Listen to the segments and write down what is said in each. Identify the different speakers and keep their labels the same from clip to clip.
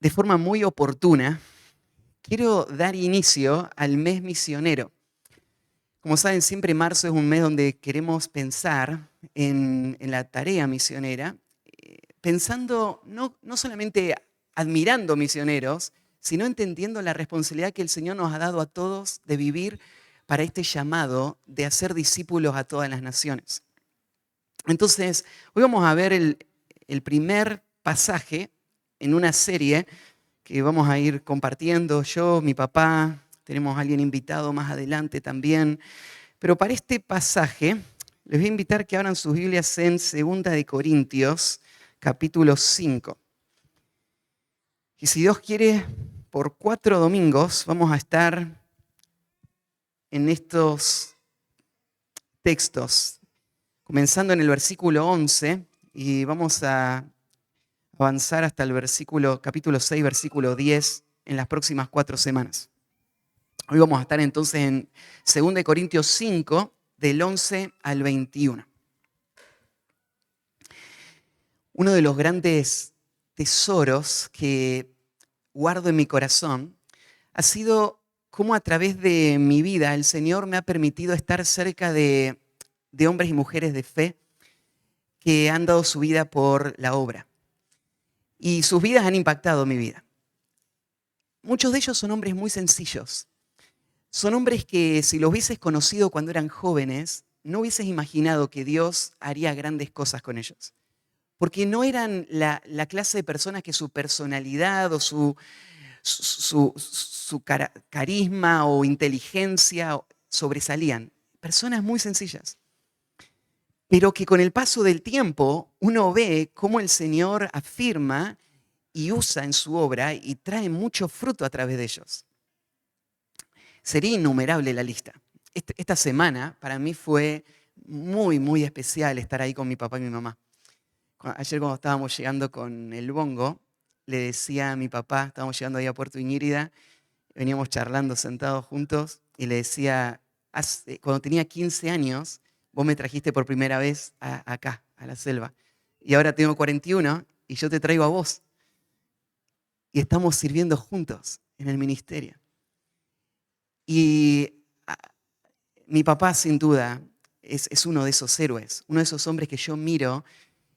Speaker 1: De forma muy oportuna, quiero dar inicio al mes misionero. Como saben, siempre marzo es un mes donde queremos pensar en la tarea misionera, pensando no solamente admirando misioneros, sino entendiendo la responsabilidad que el Señor nos ha dado a todos de vivir para este llamado de hacer discípulos a todas las naciones. Entonces, hoy vamos a ver el primer pasaje en una serie que vamos a ir compartiendo yo, mi papá, tenemos a alguien invitado más adelante también. Pero para este pasaje les voy a invitar que abran sus Biblias en 2 Corintios, capítulo 5. Y si Dios quiere, por 4 domingos vamos a estar en estos textos, comenzando en el versículo 11 y vamos a avanzar hasta el capítulo 6, versículo 10 en las próximas 4 semanas. Hoy vamos a estar entonces en 2 Corintios 5, del 11 al 21. Uno de los grandes tesoros que guardo en mi corazón ha sido cómo a través de mi vida el Señor me ha permitido estar cerca de hombres y mujeres de fe que han dado su vida por la obra. Y sus vidas han impactado mi vida. Muchos de ellos son hombres muy sencillos. Son hombres que si los hubieses conocido cuando eran jóvenes, no hubieses imaginado que Dios haría grandes cosas con ellos. Porque no eran la clase de personas que su personalidad o su carisma o inteligencia sobresalían. Personas muy sencillas. Pero que con el paso del tiempo uno ve cómo el Señor afirma y usa en su obra y trae mucho fruto a través de ellos. Sería innumerable la lista. Esta semana para mí fue muy, muy especial estar ahí con mi papá y mi mamá. Ayer cuando estábamos llegando con el bongo, le decía a mi papá, estábamos llegando ahí a Puerto Iñírida, veníamos charlando sentados juntos, y le decía, cuando tenía 15 años, vos me trajiste por primera vez acá, a la selva. Y ahora tengo 41 y yo te traigo a vos. Y estamos sirviendo juntos en el ministerio. Y mi papá, sin duda, es uno de esos héroes, uno de esos hombres que yo miro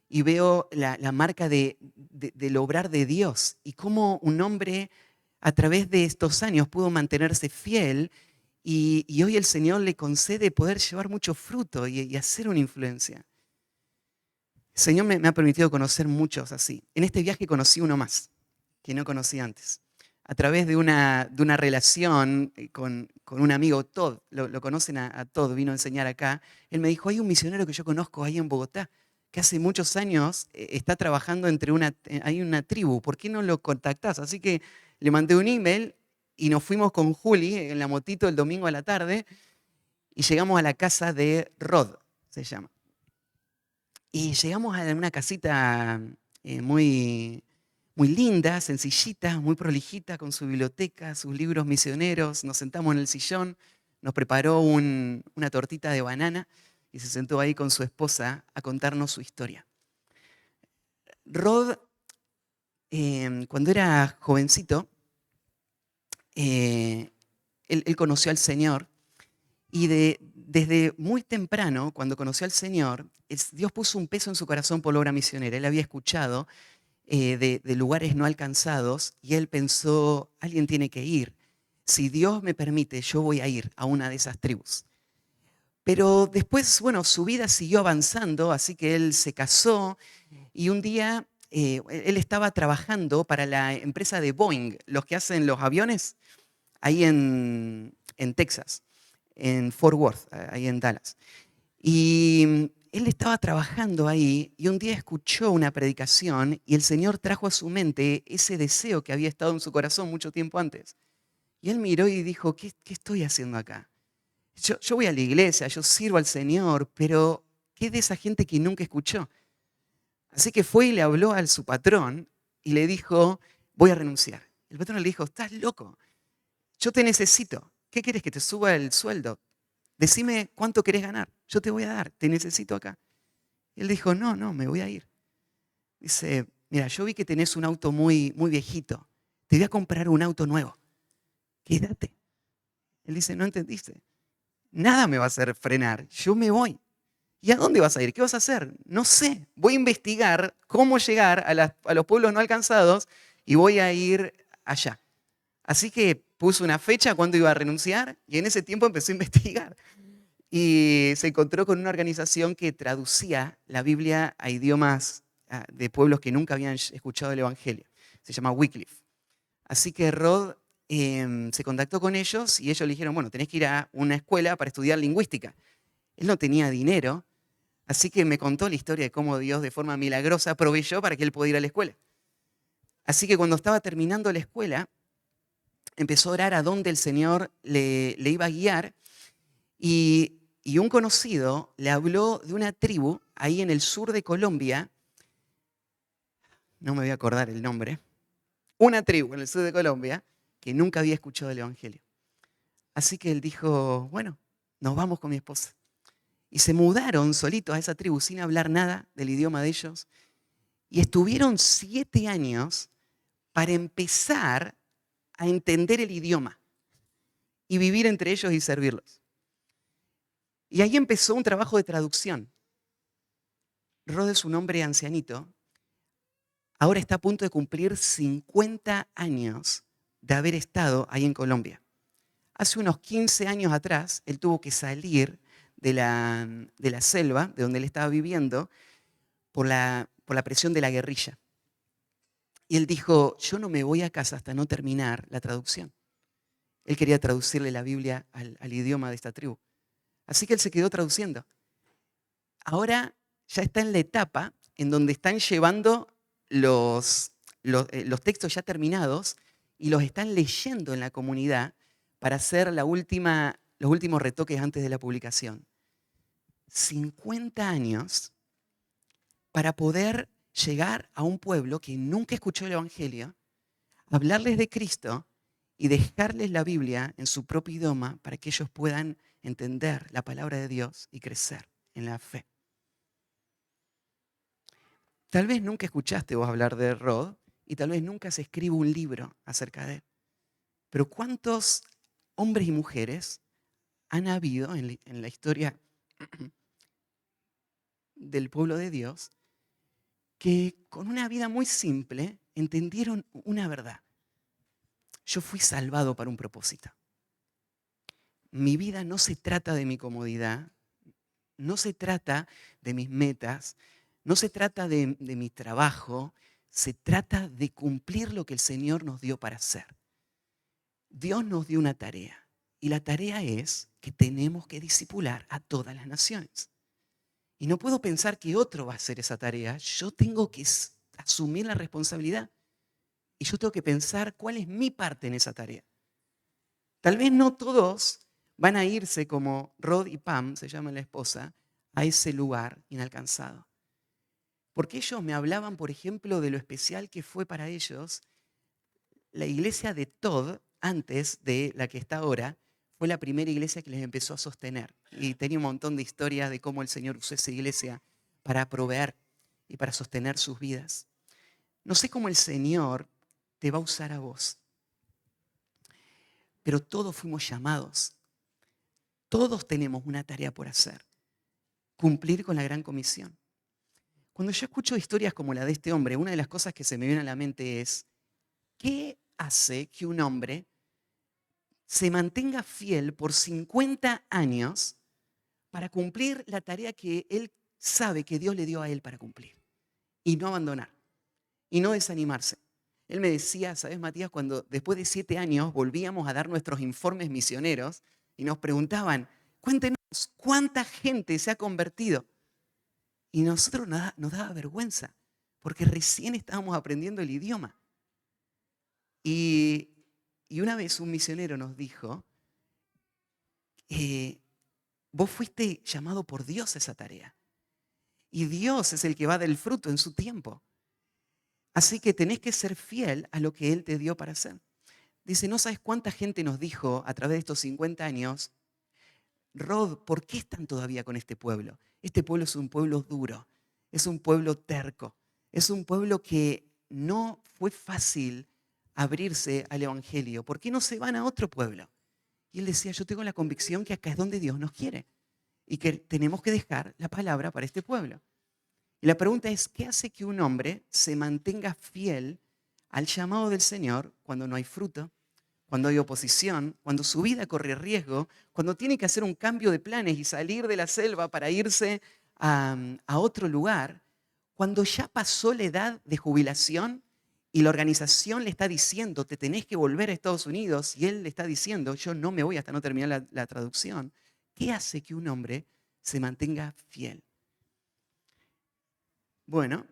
Speaker 1: y veo la marca del obrar de Dios y cómo un hombre a través de estos años pudo mantenerse fiel y hoy el Señor le concede poder llevar mucho fruto y hacer una influencia. El Señor me ha permitido conocer muchos así. En este viaje conocí uno más, que no conocí antes. A través de una relación con un amigo, Todd, lo conocen a Todd, vino a enseñar acá. Él me dijo, hay un misionero que yo conozco ahí en Bogotá, que hace muchos años está trabajando hay una tribu, ¿por qué no lo contactás? Así que le mandé un email y nos fuimos con Juli en la motito el domingo a la tarde y llegamos a la casa de Rod, se llama. Y llegamos a una casita muy, muy linda, sencillita, muy prolijita, con su biblioteca, sus libros misioneros. Nos sentamos en el sillón, nos preparó una tortita de banana y se sentó ahí con su esposa a contarnos su historia. Rod, cuando era jovencito, él conoció al Señor y desde muy temprano, cuando conoció al Señor, Dios puso un peso en su corazón por la obra misionera. Él había escuchado de lugares no alcanzados y él pensó, alguien tiene que ir. Si Dios me permite, yo voy a ir a una de esas tribus. Pero después, bueno, su vida siguió avanzando, así que él se casó y un día él estaba trabajando para la empresa de Boeing, los que hacen los aviones, ahí en Texas, en Fort Worth, ahí en Dallas. Y él estaba trabajando ahí y un día escuchó una predicación y el Señor trajo a su mente ese deseo que había estado en su corazón mucho tiempo antes. Y él miró y dijo, ¿qué estoy haciendo acá? Yo voy a la iglesia, yo sirvo al Señor, pero ¿qué de esa gente que nunca escuchó? Así que fue y le habló a su patrón y le dijo, voy a renunciar. El patrón le dijo, estás loco, yo te necesito. ¿Qué quieres, que te suba el sueldo? Decime cuánto querés ganar, yo te voy a dar, te necesito acá. Y él dijo, no, me voy a ir. Dice, mira, yo vi que tenés un auto muy, muy viejito, te voy a comprar un auto nuevo, quédate. Él dice, no entendiste, nada me va a hacer frenar, yo me voy. ¿Y a dónde vas a ir? ¿Qué vas a hacer? No sé, voy a investigar cómo llegar a los pueblos no alcanzados y voy a ir allá. Así que puso una fecha cuando iba a renunciar y en ese tiempo empezó a investigar. Y se encontró con una organización que traducía la Biblia a idiomas de pueblos que nunca habían escuchado el Evangelio. Se llama Wycliffe. Así que Rod se contactó con ellos y ellos le dijeron, bueno, tenés que ir a una escuela para estudiar lingüística. Él no tenía dinero, así que me contó la historia de cómo Dios de forma milagrosa proveyó para que él pudiera ir a la escuela. Así que cuando estaba terminando la escuela, empezó a orar a dónde el Señor le iba a guiar y un conocido le habló de una tribu ahí en el sur de Colombia, no me voy a acordar el nombre, una tribu en el sur de Colombia que nunca había escuchado el Evangelio. Así que él dijo, bueno, nos vamos con mi esposa. Y se mudaron solitos a esa tribu sin hablar nada del idioma de ellos. Y estuvieron 7 años para empezar a entender el idioma y vivir entre ellos y servirlos. Y ahí empezó un trabajo de traducción. Rod es un hombre ancianito. Ahora está a punto de cumplir 50 años de haber estado ahí en Colombia. Hace unos 15 años atrás, él tuvo que salir de la selva, de donde él estaba viviendo, por la presión de la guerrilla. Y él dijo, yo no me voy a casa hasta no terminar la traducción. Él quería traducirle la Biblia al idioma de esta tribu. Así que él se quedó traduciendo. Ahora ya está en la etapa en donde están llevando los textos ya terminados y los están leyendo en la comunidad para hacer los últimos retoques antes de la publicación. 50 años para poder llegar a un pueblo que nunca escuchó el Evangelio, hablarles de Cristo y dejarles la Biblia en su propio idioma para que ellos puedan entender la palabra de Dios y crecer en la fe. Tal vez nunca escuchaste vos hablar de Rod y tal vez nunca se escribe un libro acerca de él. Pero ¿cuántos hombres y mujeres han habido en la historia del pueblo de Dios que con una vida muy simple entendieron una verdad? Yo fui salvado para un propósito. Mi vida no se trata de mi comodidad, no se trata de mis metas, no se trata de mi trabajo, se trata de cumplir lo que el Señor nos dio para hacer. Dios nos dio una tarea y la tarea es que tenemos que discipular a todas las naciones. Y no puedo pensar que otro va a hacer esa tarea, yo tengo que asumir la responsabilidad y yo tengo que pensar cuál es mi parte en esa tarea. Tal vez no todos van a irse como Rod y Pam, se llama la esposa, a ese lugar inalcanzado. Porque ellos me hablaban, por ejemplo, de lo especial que fue para ellos la iglesia de Todd, antes de la que está ahora, fue la primera iglesia que les empezó a sostener. Y tenía un montón de historias de cómo el Señor usó esa iglesia para proveer y para sostener sus vidas. No sé cómo el Señor te va a usar a vos, pero todos fuimos llamados. Todos tenemos una tarea por hacer. Cumplir con la gran comisión. Cuando yo escucho historias como la de este hombre, una de las cosas que se me viene a la mente es, ¿qué hace que un hombre se mantenga fiel por 50 años para cumplir la tarea que él sabe que Dios le dio a él para cumplir? Y no abandonar, y no desanimarse. Él me decía, ¿sabes, Matías? Cuando después de 7 años volvíamos a dar nuestros informes misioneros y nos preguntaban, cuéntenos, ¿cuánta gente se ha convertido? Y nosotros nos daba vergüenza, porque recién estábamos aprendiendo el idioma. Y una vez un misionero nos dijo, vos fuiste llamado por Dios a esa tarea. Y Dios es el que va a dar el fruto en su tiempo. Así que tenés que ser fiel a lo que Él te dio para hacer. Dice, no sabes cuánta gente nos dijo a través de estos 50 años, Rod, ¿por qué están todavía con este pueblo? Este pueblo es un pueblo duro, es un pueblo terco, es un pueblo que no fue fácil abrirse al Evangelio? ¿Por qué no se van a otro pueblo? Y él decía, yo tengo la convicción que acá es donde Dios nos quiere y que tenemos que dejar la palabra para este pueblo. Y la pregunta es, ¿qué hace que un hombre se mantenga fiel al llamado del Señor cuando no hay fruto, cuando hay oposición, cuando su vida corre riesgo, cuando tiene que hacer un cambio de planes y salir de la selva para irse a otro lugar, cuando ya pasó la edad de jubilación y la organización le está diciendo, te tenés que volver a Estados Unidos, y él le está diciendo, yo no me voy hasta no terminar la traducción? ¿Qué hace que un hombre se mantenga fiel? Bueno,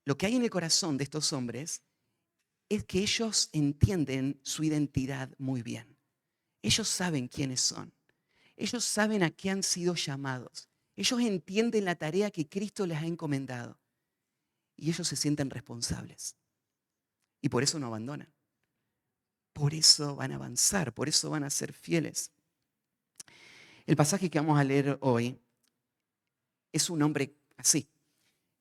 Speaker 1: lo que hay en el corazón de estos hombres es que ellos entienden su identidad muy bien. Ellos saben quiénes son. Ellos saben a qué han sido llamados. Ellos entienden la tarea que Cristo les ha encomendado. Y ellos se sienten responsables. Y por eso no abandonan. Por eso van a avanzar, por eso van a ser fieles. El pasaje que vamos a leer hoy es un hombre así.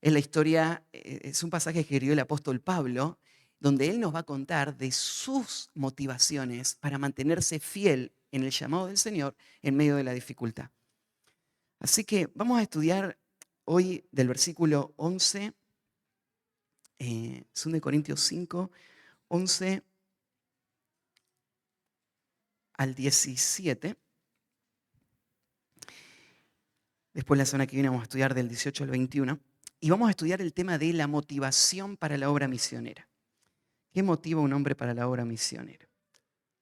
Speaker 1: Es la historia, es un pasaje que escribió el apóstol Pablo, donde él nos va a contar de sus motivaciones para mantenerse fiel en el llamado del Señor en medio de la dificultad. Así que vamos a estudiar hoy del versículo 11, 2 Corintios 5, 11 al 17. Después la semana que viene vamos a estudiar del 18 al 21. Y vamos a estudiar el tema de la motivación para la obra misionera. ¿Qué motiva a un hombre para la obra misionera?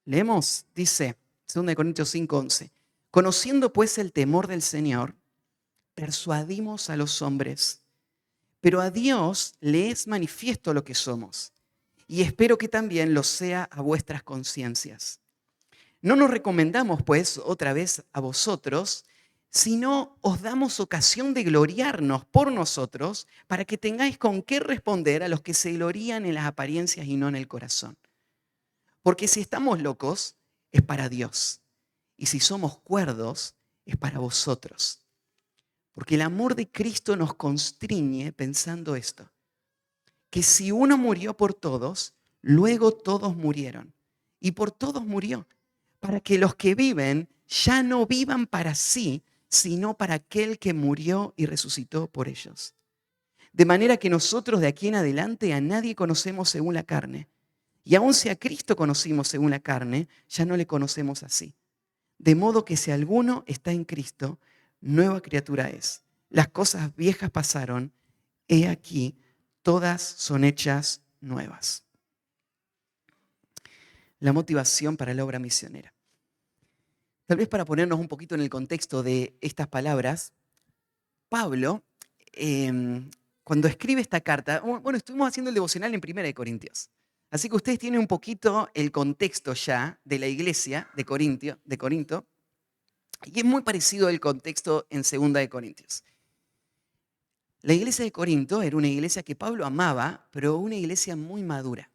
Speaker 1: Leemos, dice 2 Corintios 5, 11. Conociendo pues el temor del Señor, persuadimos a los hombres, pero a Dios le es manifiesto lo que somos, y espero que también lo sea a vuestras conciencias. No nos recomendamos, pues, otra vez a vosotros, sino os damos ocasión de gloriarnos por nosotros, para que tengáis con qué responder a los que se glorían en las apariencias y no en el corazón. Porque si estamos locos, es para Dios, y si somos cuerdos, es para vosotros. Porque el amor de Cristo nos constriñe pensando esto, que si uno murió por todos, luego todos murieron, y por todos murió, para que los que viven ya no vivan para sí, sino para aquel que murió y resucitó por ellos. De manera que nosotros de aquí en adelante a nadie conocemos según la carne, y aun si a Cristo conocimos según la carne, ya no le conocemos así. De modo que si alguno está en Cristo, nueva criatura es. Las cosas viejas pasaron, he aquí, todas son hechas nuevas. La motivación para la obra misionera. Tal vez para ponernos un poquito en el contexto de estas palabras, Pablo, cuando escribe esta carta, bueno, estuvimos haciendo el devocional en 1 Corintios. Así que ustedes tienen un poquito el contexto ya de la iglesia de Corinto, y es muy parecido al contexto en 2 Corintios. La iglesia de Corinto era una iglesia que Pablo amaba, pero una iglesia muy madura.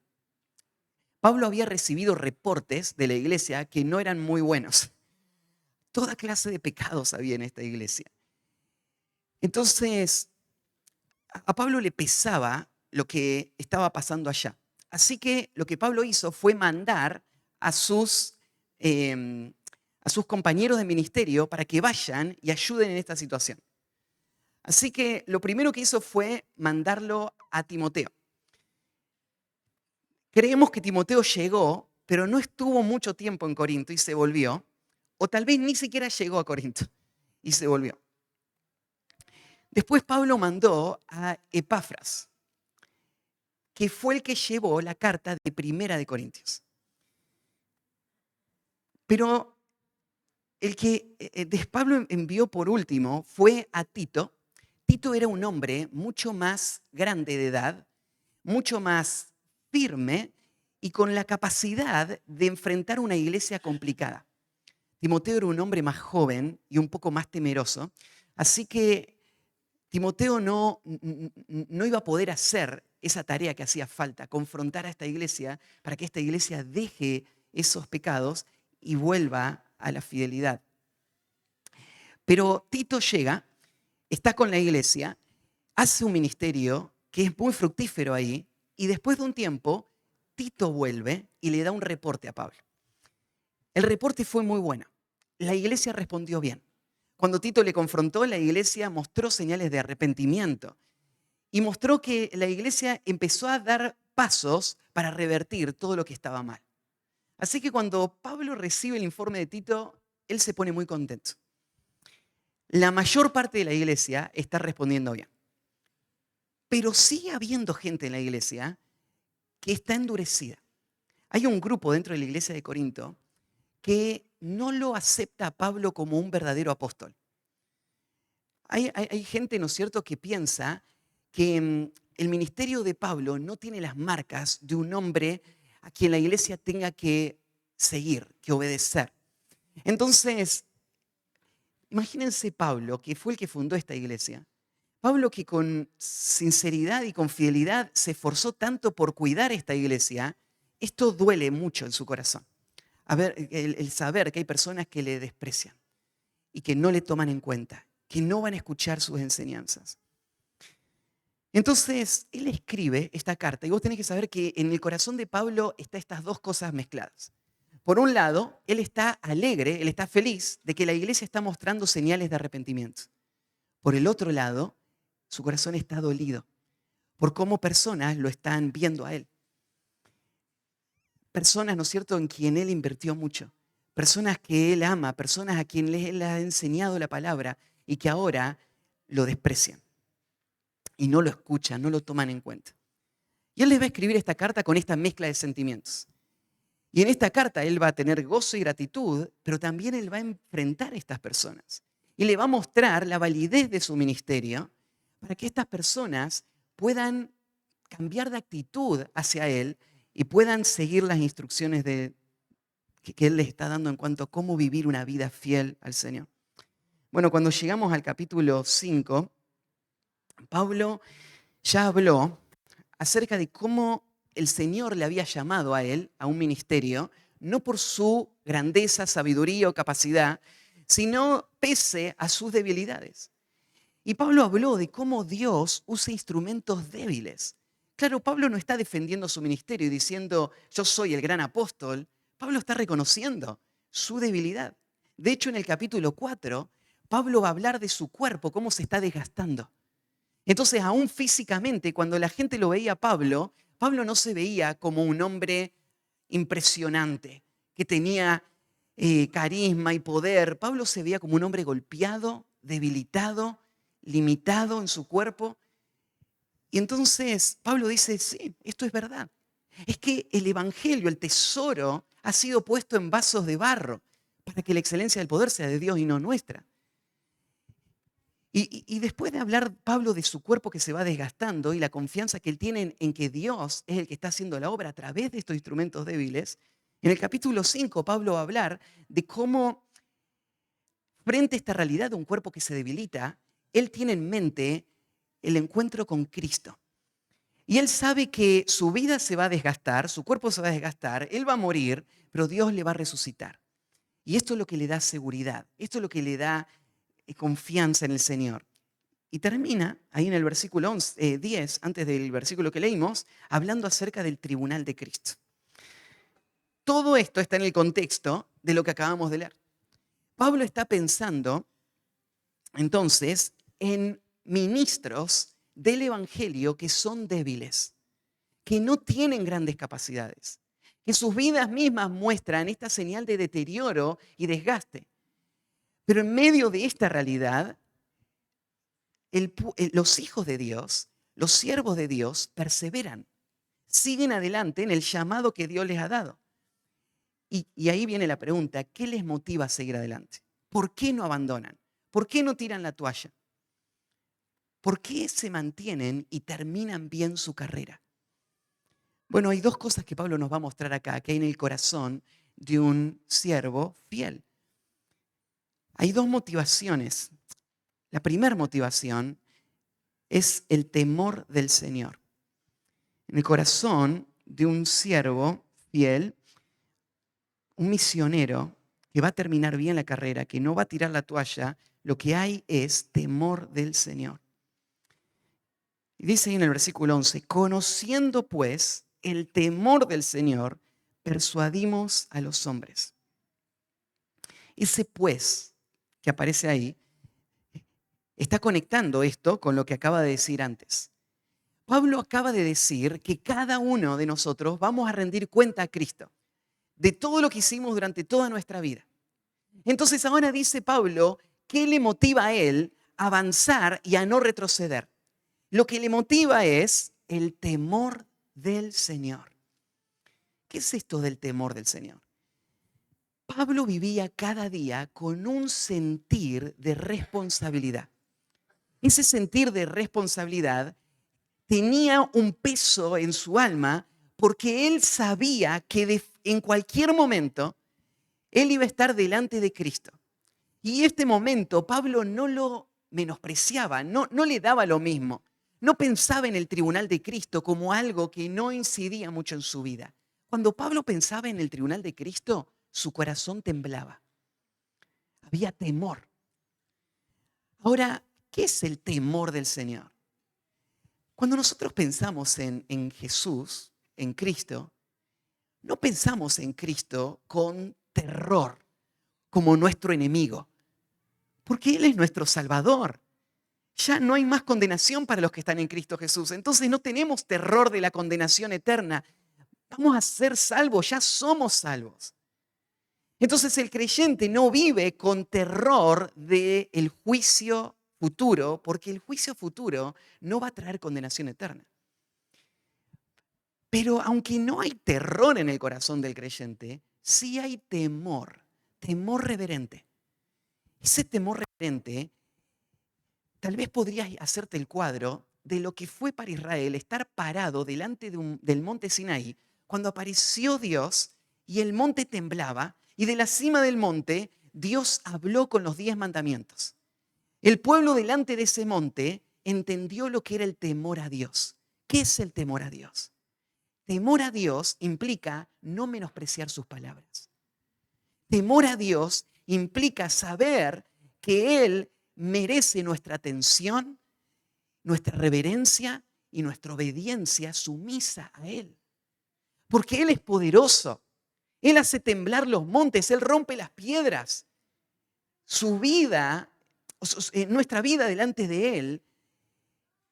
Speaker 1: Pablo había recibido reportes de la iglesia que no eran muy buenos. Toda clase de pecados había en esta iglesia. Entonces, a Pablo le pesaba lo que estaba pasando allá. Así que lo que Pablo hizo fue mandar a sus compañeros de ministerio para que vayan y ayuden en esta situación. Así que lo primero que hizo fue mandarlo a Timoteo. Creemos que Timoteo llegó, pero no estuvo mucho tiempo en Corinto y se volvió. O tal vez ni siquiera llegó a Corinto y se volvió. Después Pablo mandó a Epafras, que fue el que llevó la carta de 1 Corintios. Pero el que Pablo envió por último fue a Tito. Tito era un hombre mucho más grande de edad, mucho más firme y con la capacidad de enfrentar una iglesia complicada. Timoteo era un hombre más joven y un poco más temeroso, así que Timoteo no iba a poder hacer esa tarea que hacía falta, confrontar a esta iglesia para que esta iglesia deje esos pecados y vuelva a la fidelidad. Pero Tito llega, está con la iglesia, hace un ministerio que es muy fructífero ahí, y después de un tiempo Tito vuelve y le da un reporte a Pablo. El reporte fue muy bueno. La iglesia respondió bien. Cuando Tito le confrontó, la iglesia mostró señales de arrepentimiento y mostró que la iglesia empezó a dar pasos para revertir todo lo que estaba mal. Así que cuando Pablo recibe el informe de Tito, él se pone muy contento. La mayor parte de la iglesia está respondiendo bien. Pero sigue habiendo gente en la iglesia que está endurecida. Hay un grupo dentro de la iglesia de Corinto que no lo acepta a Pablo como un verdadero apóstol. Hay gente, ¿no es cierto?, que piensa que el ministerio de Pablo no tiene las marcas de un hombre a quien la iglesia tenga que seguir, que obedecer. Entonces, imagínense Pablo, que fue el que fundó esta iglesia. Pablo que con sinceridad y con fidelidad se esforzó tanto por cuidar esta iglesia, esto duele mucho en su corazón. A ver, el saber que hay personas que le desprecian y que no le toman en cuenta, que no van a escuchar sus enseñanzas. Entonces, él escribe esta carta y vos tenés que saber que en el corazón de Pablo están estas dos cosas mezcladas. Por un lado, él está alegre, él está feliz de que la iglesia está mostrando señales de arrepentimiento. Por el otro lado, su corazón está dolido por cómo personas lo están viendo a él. Personas, ¿no es cierto?, en quien él invirtió mucho. Personas que él ama, personas a quien él ha enseñado la palabra y que ahora lo desprecian. Y no lo escuchan, no lo toman en cuenta. Y él les va a escribir esta carta con esta mezcla de sentimientos. Y en esta carta él va a tener gozo y gratitud, pero también él va a enfrentar a estas personas. Y le va a mostrar la validez de su ministerio para que estas personas puedan cambiar de actitud hacia él y puedan seguir las instrucciones que él les está dando en cuanto a cómo vivir una vida fiel al Señor. Bueno, cuando llegamos al capítulo 5, Pablo ya habló acerca de cómo el Señor le había llamado a él a un ministerio, no por su grandeza, sabiduría o capacidad, sino pese a sus debilidades. Y Pablo habló de cómo Dios usa instrumentos débiles. Claro, Pablo no está defendiendo su ministerio y diciendo, yo soy el gran apóstol. Pablo está reconociendo su debilidad. De hecho, en el capítulo 4, Pablo va a hablar de su cuerpo, cómo se está desgastando. Entonces, aún físicamente, cuando la gente lo veía a Pablo, Pablo no se veía como un hombre impresionante, que tenía carisma y poder. Pablo se veía como un hombre golpeado, debilitado, limitado en su cuerpo. Y entonces Pablo dice, sí, esto es verdad. Es que el evangelio, el tesoro, ha sido puesto en vasos de barro para que la excelencia del poder sea de Dios y no nuestra. Y después de hablar Pablo de su cuerpo que se va desgastando y la confianza que él tiene en que Dios es el que está haciendo la obra a través de estos instrumentos débiles, en el capítulo 5 Pablo va a hablar de cómo frente a esta realidad de un cuerpo que se debilita, él tiene en mente el encuentro con Cristo. Y él sabe que su vida se va a desgastar, su cuerpo se va a desgastar, él va a morir, pero Dios le va a resucitar. Y esto es lo que le da seguridad, esto es lo que le da confianza en el Señor. Y termina ahí en el versículo 10, antes del versículo que leímos, hablando acerca del tribunal de Cristo. Todo esto está en el contexto de lo que acabamos de leer. Pablo está pensando entonces en ministros del Evangelio que son débiles, que no tienen grandes capacidades, que sus vidas mismas muestran esta señal de deterioro y desgaste. Pero en medio de esta realidad, los hijos de Dios, los siervos de Dios, perseveran, siguen adelante en el llamado que Dios les ha dado. Y ahí viene la pregunta, ¿qué les motiva a seguir adelante? ¿Por qué no abandonan? ¿Por qué no tiran la toalla? ¿Por qué se mantienen y terminan bien su carrera? Bueno, hay dos cosas que Pablo nos va a mostrar acá, que hay en el corazón de un siervo fiel. Hay dos motivaciones. La primera motivación es el temor del Señor. En el corazón de un siervo fiel, un misionero que va a terminar bien la carrera, que no va a tirar la toalla, lo que hay es temor del Señor. Y dice ahí en el versículo 11, conociendo pues el temor del Señor, persuadimos a los hombres. Ese pues que aparece ahí está conectando esto con lo que acaba de decir antes. Pablo acaba de decir que cada uno de nosotros vamos a rendir cuenta a Cristo de todo lo que hicimos durante toda nuestra vida. Entonces ahora dice Pablo, ¿qué le motiva a él a avanzar y a no retroceder? Lo que le motiva es el temor del Señor. ¿Qué es esto del temor del Señor? Pablo vivía cada día con un sentir de responsabilidad. Ese sentir de responsabilidad tenía un peso en su alma porque él sabía que en cualquier momento él iba a estar delante de Cristo. Y este momento Pablo no lo menospreciaba, no le daba lo mismo. No pensaba en el tribunal de Cristo como algo que no incidía mucho en su vida. Cuando Pablo pensaba en el tribunal de Cristo, su corazón temblaba. Había temor. Ahora, ¿qué es el temor del Señor? Cuando nosotros pensamos en Jesús, en Cristo, no pensamos en Cristo con terror, como nuestro enemigo, porque Él es nuestro Salvador. Ya no hay más condenación para los que están en Cristo Jesús. Entonces no tenemos terror de la condenación eterna. Vamos a ser salvos, ya somos salvos. Entonces el creyente no vive con terror del juicio futuro, porque el juicio futuro no va a traer condenación eterna. Pero aunque no hay terror en el corazón del creyente, sí hay temor, temor reverente. Ese temor reverente, tal vez podrías hacerte el cuadro de lo que fue para Israel estar parado delante del monte Sinaí cuando apareció Dios y el monte temblaba y de la cima del monte Dios habló con los 10 mandamientos. El pueblo delante de ese monte entendió lo que era el temor a Dios. ¿Qué es el temor a Dios? Temor a Dios implica no menospreciar sus palabras. Temor a Dios implica saber que Él merece nuestra atención, nuestra reverencia y nuestra obediencia sumisa a Él. Porque Él es poderoso. Él hace temblar los montes, Él rompe las piedras. Su vida, nuestra vida delante de Él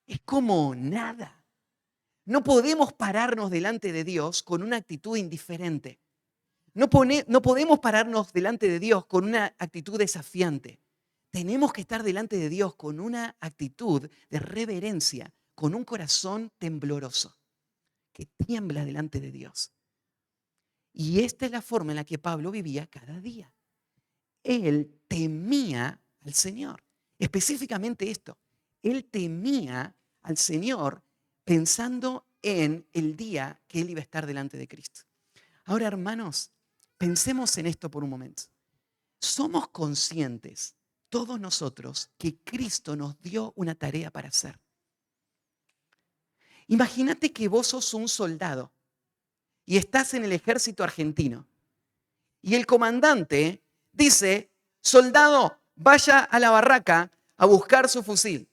Speaker 1: es como nada. No podemos pararnos delante de Dios con una actitud indiferente. No podemos pararnos delante de Dios con una actitud desafiante. Tenemos que estar delante de Dios con una actitud de reverencia, con un corazón tembloroso, que tiembla delante de Dios. Y esta es la forma en la que Pablo vivía cada día. Él temía al Señor. Específicamente esto. Él temía al Señor pensando en el día que él iba a estar delante de Cristo. Ahora, hermanos, pensemos en esto por un momento. Somos conscientes, todos nosotros, que Cristo nos dio una tarea para hacer. Imagínate que vos sos un soldado y estás en el ejército argentino y el comandante dice, soldado, vaya a la barraca a buscar su fusil.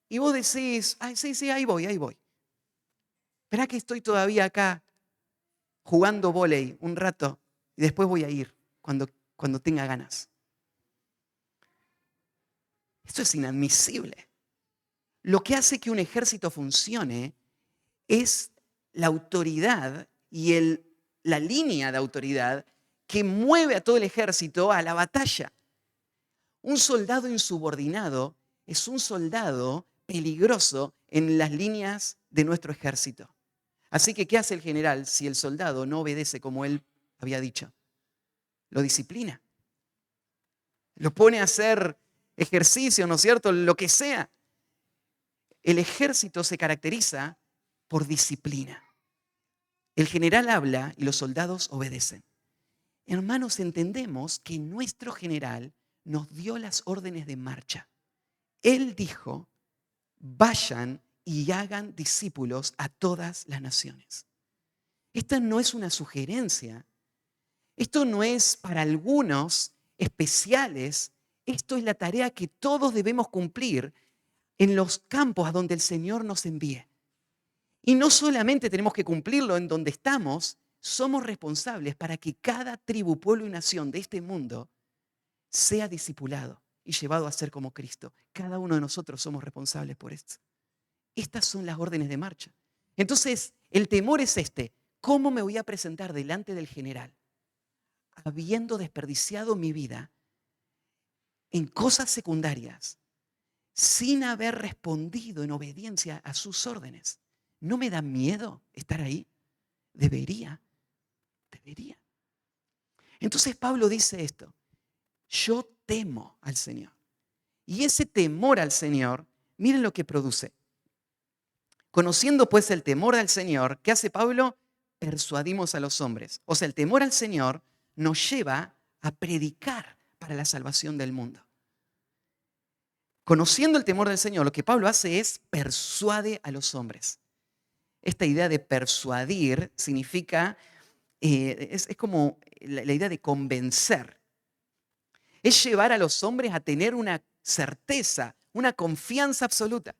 Speaker 1: Y vos decís, ay, sí, ahí voy. Esperá que estoy todavía acá jugando vóley un rato y después voy a ir cuando tenga ganas. Esto es inadmisible. Lo que hace que un ejército funcione es la autoridad y la línea de autoridad que mueve a todo el ejército a la batalla. Un soldado insubordinado es un soldado peligroso en las líneas de nuestro ejército. Así que, ¿qué hace el general si el soldado no obedece como él había dicho? Lo disciplina. Lo pone a hacer ejercicio, ¿no es cierto? Lo que sea. El ejército se caracteriza por disciplina. El general habla y los soldados obedecen. Hermanos, entendemos que nuestro general nos dio las órdenes de marcha. Él dijo, vayan y hagan discípulos a todas las naciones. Esta no es una sugerencia. Esto no es para algunos especiales. Esto es la tarea que todos debemos cumplir en los campos a donde el Señor nos envíe. Y no solamente tenemos que cumplirlo en donde estamos, somos responsables para que cada tribu, pueblo y nación de este mundo sea discipulado y llevado a ser como Cristo. Cada uno de nosotros somos responsables por esto. Estas son las órdenes de marcha. Entonces, el temor es este. ¿Cómo me voy a presentar delante del general habiendo desperdiciado mi vida en cosas secundarias sin haber respondido en obediencia a sus órdenes? ¿No me da miedo estar ahí? Debería. Entonces Pablo dice esto. Yo temo al Señor. Y ese temor al Señor, miren lo que produce. Conociendo pues el temor al Señor, ¿qué hace Pablo? Persuadimos a los hombres. O sea, el temor al Señor nos lleva a predicar para la salvación del mundo. Conociendo el temor del Señor, lo que Pablo hace es persuade a los hombres. Esta idea de persuadir significa, es como la idea de convencer. Es llevar a los hombres a tener una certeza, una confianza absoluta.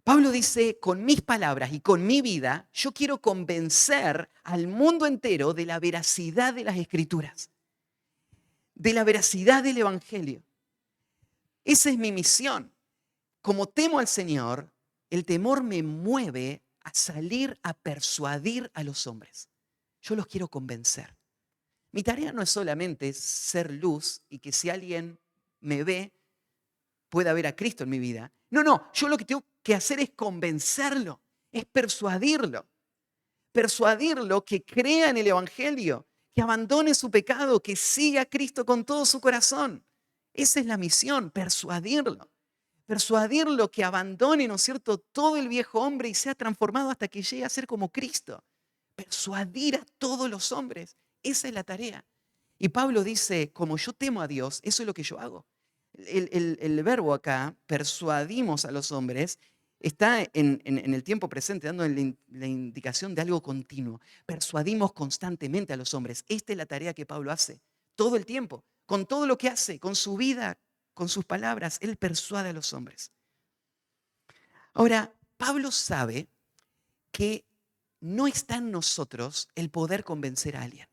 Speaker 1: Pablo dice, con mis palabras y con mi vida, yo quiero convencer al mundo entero de la veracidad de las Escrituras, de la veracidad del Evangelio. Esa es mi misión. Como temo al Señor, el temor me mueve a salir a persuadir a los hombres. Yo los quiero convencer. Mi tarea no es solamente ser luz y que si alguien me ve, pueda ver a Cristo en mi vida. No, yo lo que tengo que hacer es convencerlo, es persuadirlo. Persuadirlo que crea en el Evangelio, que abandone su pecado, que siga a Cristo con todo su corazón. Esa es la misión, persuadirlo. Persuadirlo que abandone, ¿no es cierto?, todo el viejo hombre y sea transformado hasta que llegue a ser como Cristo. Persuadir a todos los hombres. Esa es la tarea. Y Pablo dice, como yo temo a Dios, eso es lo que yo hago. El verbo acá, persuadimos a los hombres, está en el tiempo presente, dando la indicación de algo continuo. Persuadimos constantemente a los hombres. Esta es la tarea que Pablo hace todo el tiempo, con todo lo que hace, con su vida, con sus palabras. Él persuade a los hombres. Ahora, Pablo sabe que no está en nosotros el poder convencer a alguien.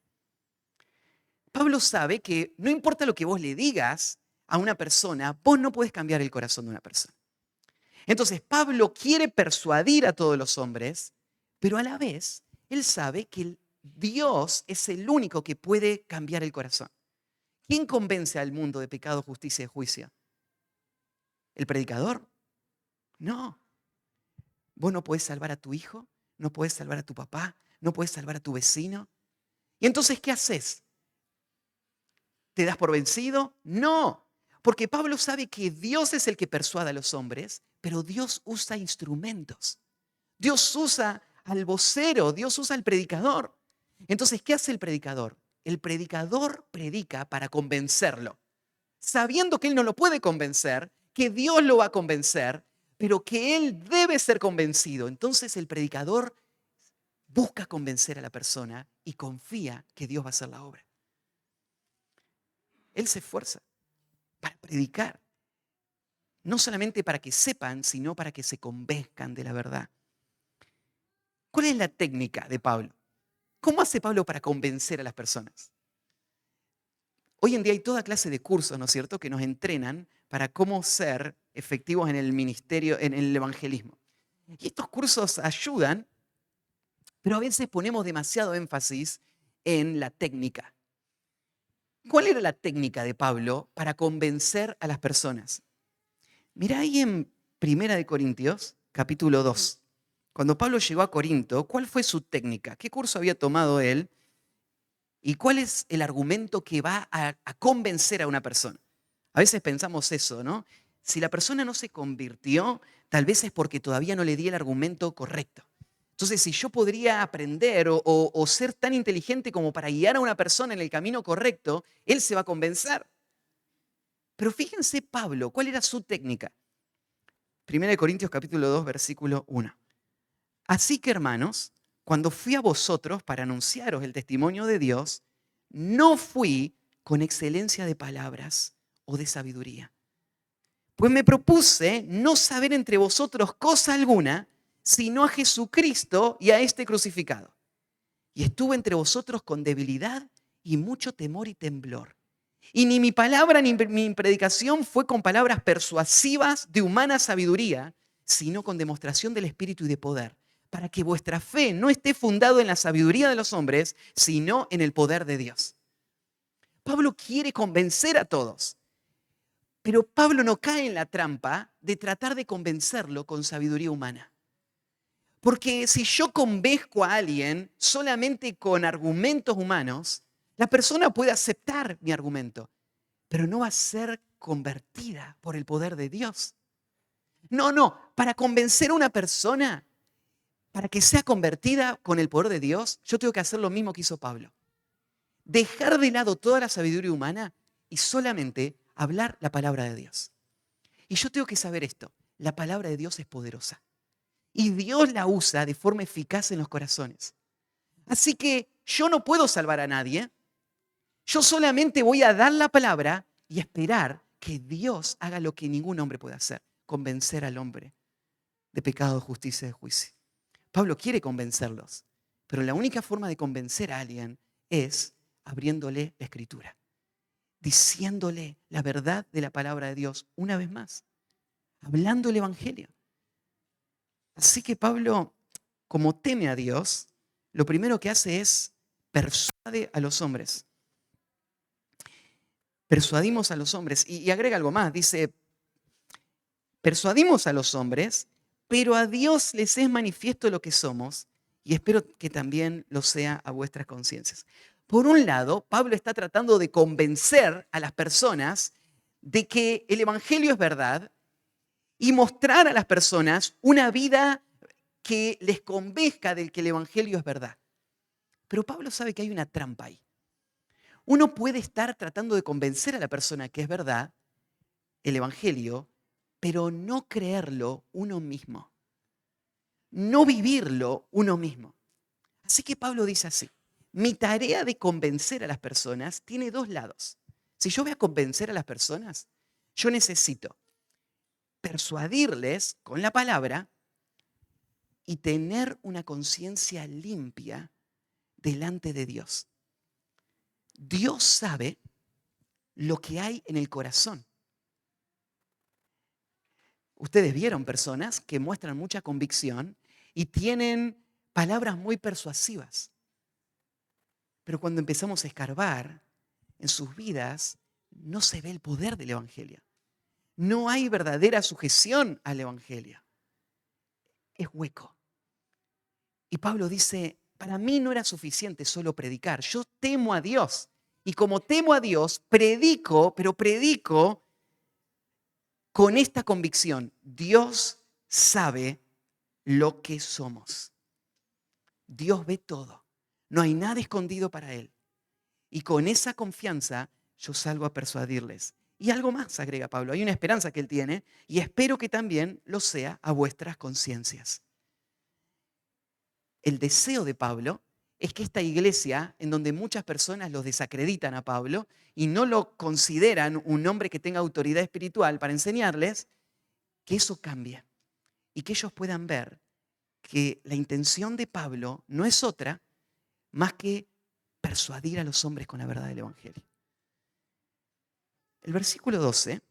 Speaker 1: Pablo sabe que no importa lo que vos le digas a una persona, vos no puedes cambiar el corazón de una persona. Entonces, Pablo quiere persuadir a todos los hombres, pero a la vez, él sabe que Dios es el único que puede cambiar el corazón. ¿Quién convence al mundo de pecado, justicia y juicio? ¿El predicador? No. Vos no podés salvar a tu hijo, no podés salvar a tu papá, no podés salvar a tu vecino. ¿Y entonces qué haces? ¿Te das por vencido? No. Porque Pablo sabe que Dios es el que persuade a los hombres, pero Dios usa instrumentos. Dios usa al vocero, Dios usa al predicador. Entonces, ¿qué hace el predicador? El predicador predica para convencerlo, sabiendo que él no lo puede convencer, que Dios lo va a convencer, pero que él debe ser convencido. Entonces el predicador busca convencer a la persona y confía que Dios va a hacer la obra. Él se esfuerza para predicar, no solamente para que sepan, sino para que se convenzcan de la verdad. ¿Cuál es la técnica de Pablo? ¿Cómo hace Pablo para convencer a las personas? Hoy en día hay toda clase de cursos, ¿no es cierto?, que nos entrenan para cómo ser efectivos en el ministerio, en el evangelismo. Y estos cursos ayudan, pero a veces ponemos demasiado énfasis en la técnica. ¿Cuál era la técnica de Pablo para convencer a las personas? Mirá ahí en 1 Corintios, capítulo 2. Cuando Pablo llegó a Corinto, ¿cuál fue su técnica? ¿Qué curso había tomado él? ¿Y cuál es el argumento que va a convencer a una persona? A veces pensamos eso, ¿no? Si la persona no se convirtió, tal vez es porque todavía no le di el argumento correcto. Entonces, si yo podría aprender o ser tan inteligente como para guiar a una persona en el camino correcto, él se va a convencer. Pero fíjense Pablo, ¿cuál era su técnica? 1 Corintios capítulo 2, versículo 1. Así que, hermanos, cuando fui a vosotros para anunciaros el testimonio de Dios, no fui con excelencia de palabras o de sabiduría. Pues me propuse no saber entre vosotros cosa alguna, sino a Jesucristo y a este crucificado. Y estuve entre vosotros con debilidad y mucho temor y temblor. Y ni mi palabra ni mi predicación fue con palabras persuasivas de humana sabiduría, sino con demostración del Espíritu y de poder, para que vuestra fe no esté fundada en la sabiduría de los hombres, sino en el poder de Dios. Pablo quiere convencer a todos, pero Pablo no cae en la trampa de tratar de convencerlo con sabiduría humana. Porque si yo convenzco a alguien solamente con argumentos humanos, la persona puede aceptar mi argumento, pero no va a ser convertida por el poder de Dios. No, para convencer a una persona, para que sea convertida con el poder de Dios, yo tengo que hacer lo mismo que hizo Pablo. Dejar de lado toda la sabiduría humana y solamente hablar la palabra de Dios. Y yo tengo que saber esto, la palabra de Dios es poderosa. Y Dios la usa de forma eficaz en los corazones. Así que yo no puedo salvar a nadie. Yo solamente voy a dar la palabra y esperar que Dios haga lo que ningún hombre puede hacer, convencer al hombre de pecado, de justicia y de juicio. Pablo quiere convencerlos, pero la única forma de convencer a alguien es abriéndole la Escritura, diciéndole la verdad de la palabra de Dios una vez más, hablando el Evangelio. Así que Pablo, como teme a Dios, lo primero que hace es persuade a los hombres. Persuadimos a los hombres. Y agrega algo más, dice, persuadimos a los hombres, pero a Dios les es manifiesto lo que somos, y espero que también lo sea a vuestras conciencias. Por un lado, Pablo está tratando de convencer a las personas de que el Evangelio es verdad y mostrar a las personas una vida que les convenzca de que el Evangelio es verdad. Pero Pablo sabe que hay una trampa ahí. Uno puede estar tratando de convencer a la persona que es verdad el Evangelio, pero no creerlo uno mismo, no vivirlo uno mismo. Así que Pablo dice así, mi tarea de convencer a las personas tiene dos lados. Si yo voy a convencer a las personas, yo necesito persuadirles con la palabra y tener una conciencia limpia delante de Dios. Dios sabe lo que hay en el corazón. Ustedes vieron personas que muestran mucha convicción y tienen palabras muy persuasivas. Pero cuando empezamos a escarbar en sus vidas, no se ve el poder del Evangelio. No hay verdadera sujeción al Evangelio. Es hueco. Y Pablo dice, para mí no era suficiente solo predicar. Yo temo a Dios. Y como temo a Dios, predico, pero predico con esta convicción. Dios sabe lo que somos. Dios ve todo. No hay nada escondido para Él. Y con esa confianza yo salgo a persuadirles. Y algo más, agrega Pablo. Hay una esperanza que Él tiene y espero que también lo sea a vuestras conciencias. El deseo de Pablo es que esta iglesia, en donde muchas personas los desacreditan a Pablo y no lo consideran un hombre que tenga autoridad espiritual para enseñarles, que eso cambie y que ellos puedan ver que la intención de Pablo no es otra más que persuadir a los hombres con la verdad del Evangelio. El versículo 12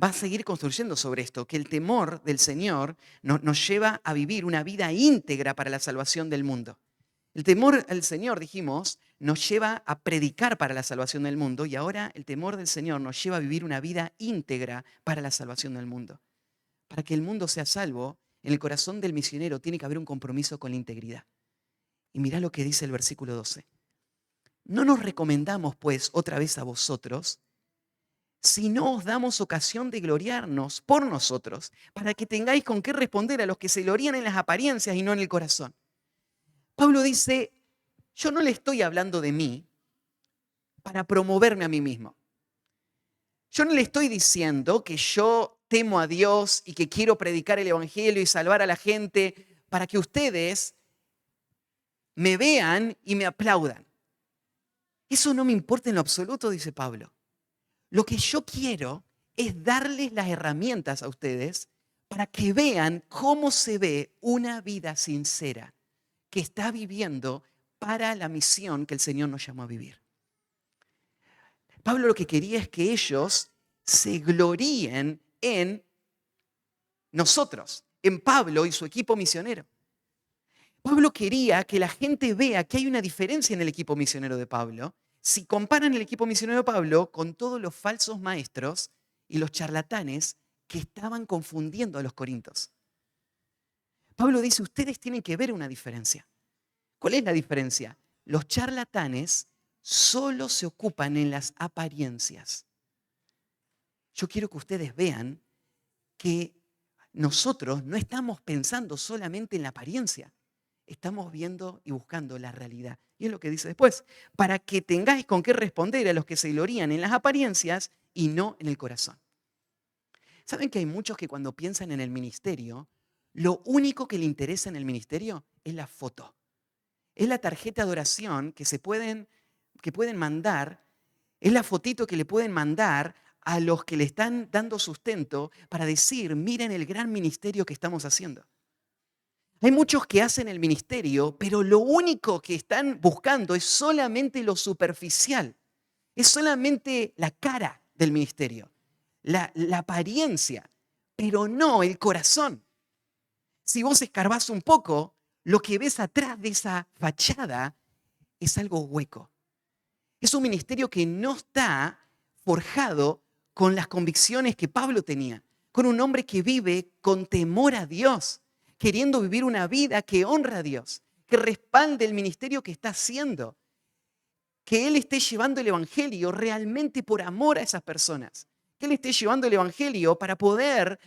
Speaker 1: va a seguir construyendo sobre esto, que el temor del Señor nos lleva a vivir una vida íntegra para la salvación del mundo. El temor al Señor, dijimos, nos lleva a predicar para la salvación del mundo y ahora el temor del Señor nos lleva a vivir una vida íntegra para la salvación del mundo. Para que el mundo sea salvo, en el corazón del misionero tiene que haber un compromiso con la integridad. Y mirá lo que dice el versículo 12. No nos recomendamos, pues, otra vez a vosotros, si no os damos ocasión de gloriarnos por nosotros, para que tengáis con qué responder a los que se glorían en las apariencias y no en el corazón. Pablo dice, yo no le estoy hablando de mí para promoverme a mí mismo. Yo no le estoy diciendo que yo temo a Dios y que quiero predicar el Evangelio y salvar a la gente para que ustedes me vean y me aplaudan. Eso no me importa en lo absoluto, dice Pablo. Lo que yo quiero es darles las herramientas a ustedes para que vean cómo se ve una vida sincera que está viviendo para la misión que el Señor nos llamó a vivir. Pablo lo que quería es que ellos se gloríen en nosotros, en Pablo y su equipo misionero. Pablo quería que la gente vea que hay una diferencia en el equipo misionero de Pablo. Si comparan el equipo misionero de Pablo con todos los falsos maestros y los charlatanes que estaban confundiendo a los corintios. Pablo dice, ustedes tienen que ver una diferencia. ¿Cuál es la diferencia? Los charlatanes solo se ocupan en las apariencias. Yo quiero que ustedes vean que nosotros no estamos pensando solamente en la apariencia. Estamos viendo y buscando la realidad. Y es lo que dice después. Para que tengáis con qué responder a los que se glorían en las apariencias y no en el corazón. ¿Saben que hay muchos que cuando piensan en el ministerio, lo único que le interesa en el ministerio es la foto? Es la tarjeta de oración que pueden mandar, es la fotito que le pueden mandar a los que le están dando sustento para decir, miren el gran ministerio que estamos haciendo. Hay muchos que hacen el ministerio, pero lo único que están buscando es solamente lo superficial, es solamente la cara del ministerio, la apariencia, pero no el corazón. Si vos escarbás un poco, lo que ves atrás de esa fachada es algo hueco. Es un ministerio que no está forjado con las convicciones que Pablo tenía, con un hombre que vive con temor a Dios, queriendo vivir una vida que honra a Dios, que respalde el ministerio que está haciendo, que Él esté llevando el Evangelio realmente por amor a esas personas, que Él esté llevando el Evangelio para poder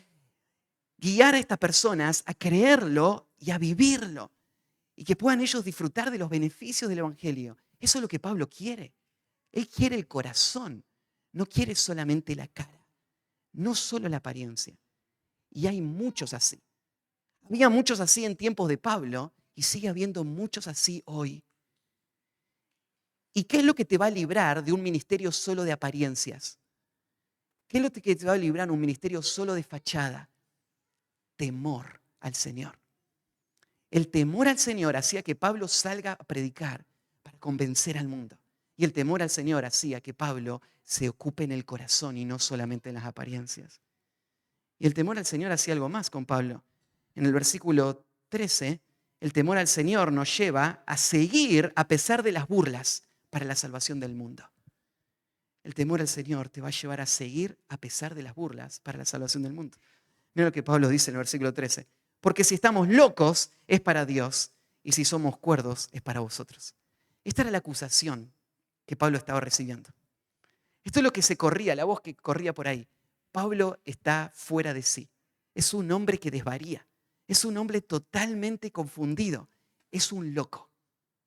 Speaker 1: guiar a estas personas a creerlo y a vivirlo, y que puedan ellos disfrutar de los beneficios del Evangelio. Eso es lo que Pablo quiere. Él quiere el corazón, no quiere solamente la cara, no solo la apariencia. Y hay muchos así. Había muchos así en tiempos de Pablo y sigue habiendo muchos así hoy. ¿Y qué es lo que te va a librar de un ministerio solo de apariencias? ¿Qué es lo que te va a librar de un ministerio solo de fachada? Temor al Señor. El temor al Señor hacía que Pablo salga a predicar para convencer al mundo. Y el temor al Señor hacía que Pablo se ocupe en el corazón y no solamente en las apariencias. Y el temor al Señor hacía algo más con Pablo. En el versículo 13, el temor al Señor nos lleva a seguir a pesar de las burlas para la salvación del mundo. El temor al Señor te va a llevar a seguir a pesar de las burlas para la salvación del mundo. Mira lo que Pablo dice en el versículo 13. Porque si estamos locos es para Dios y si somos cuerdos es para vosotros. Esta era la acusación que Pablo estaba recibiendo. Esto es lo que se corría, la voz que corría por ahí. Pablo está fuera de sí. Es un hombre que desvaría. Es un hombre totalmente confundido. Es un loco.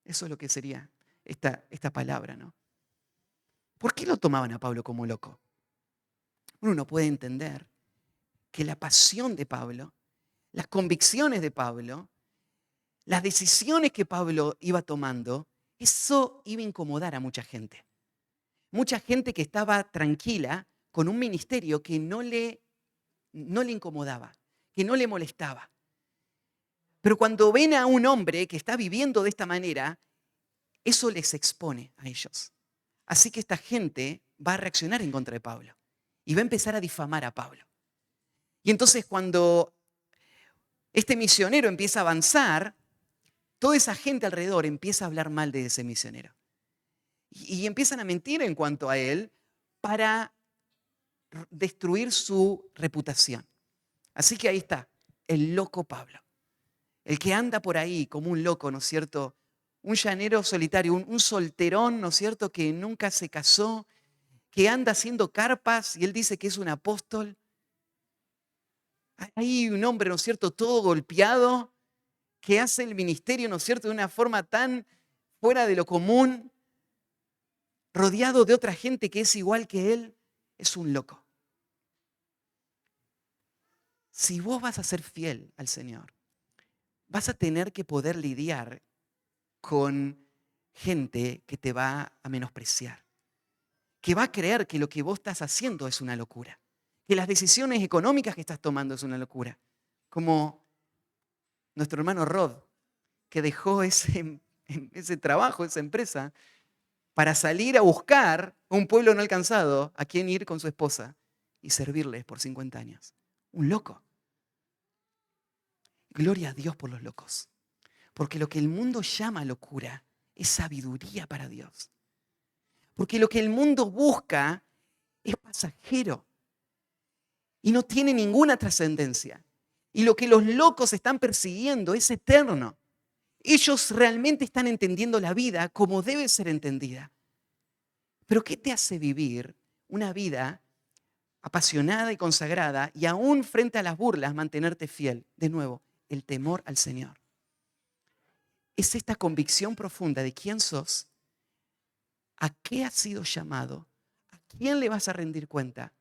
Speaker 1: Eso es lo que sería esta palabra, ¿no? ¿Por qué lo tomaban a Pablo como loco? Uno puede entender que la pasión de Pablo, las convicciones de Pablo, las decisiones que Pablo iba tomando, eso iba a incomodar a mucha gente. Mucha gente que estaba tranquila con un ministerio que no le incomodaba, que no le molestaba. Pero cuando ven a un hombre que está viviendo de esta manera, eso les expone a ellos. Así que esta gente va a reaccionar en contra de Pablo y va a empezar a difamar a Pablo. Y entonces cuando este misionero empieza a avanzar, toda esa gente alrededor empieza a hablar mal de ese misionero. Y empiezan a mentir en cuanto a él para destruir su reputación. Así que ahí está, el loco Pablo. El que anda por ahí como un loco, ¿no es cierto? Un llanero solitario, un solterón, ¿no es cierto? Que nunca se casó, que anda haciendo carpas y él dice que es un apóstol. Hay un hombre, ¿no es cierto?, todo golpeado, que hace el ministerio, ¿no es cierto?, de una forma tan fuera de lo común, rodeado de otra gente que es igual que él, es un loco. Si vos vas a ser fiel al Señor, vas a tener que poder lidiar con gente que te va a menospreciar, que va a creer que lo que vos estás haciendo es una locura, que las decisiones económicas que estás tomando es una locura. Como nuestro hermano Rod, que dejó ese trabajo, esa empresa, para salir a buscar un pueblo no alcanzado a quien ir con su esposa y servirles por 50 años. Un loco. Gloria a Dios por los locos. Porque lo que el mundo llama locura es sabiduría para Dios. Porque lo que el mundo busca es pasajero y no tiene ninguna trascendencia. Y lo que los locos están persiguiendo es eterno. Ellos realmente están entendiendo la vida como debe ser entendida. Pero ¿qué te hace vivir una vida apasionada y consagrada y aún frente a las burlas mantenerte fiel? De nuevo, el temor al Señor. Es esta convicción profunda de quién sos, a qué has sido llamado, a quién le vas a rendir cuenta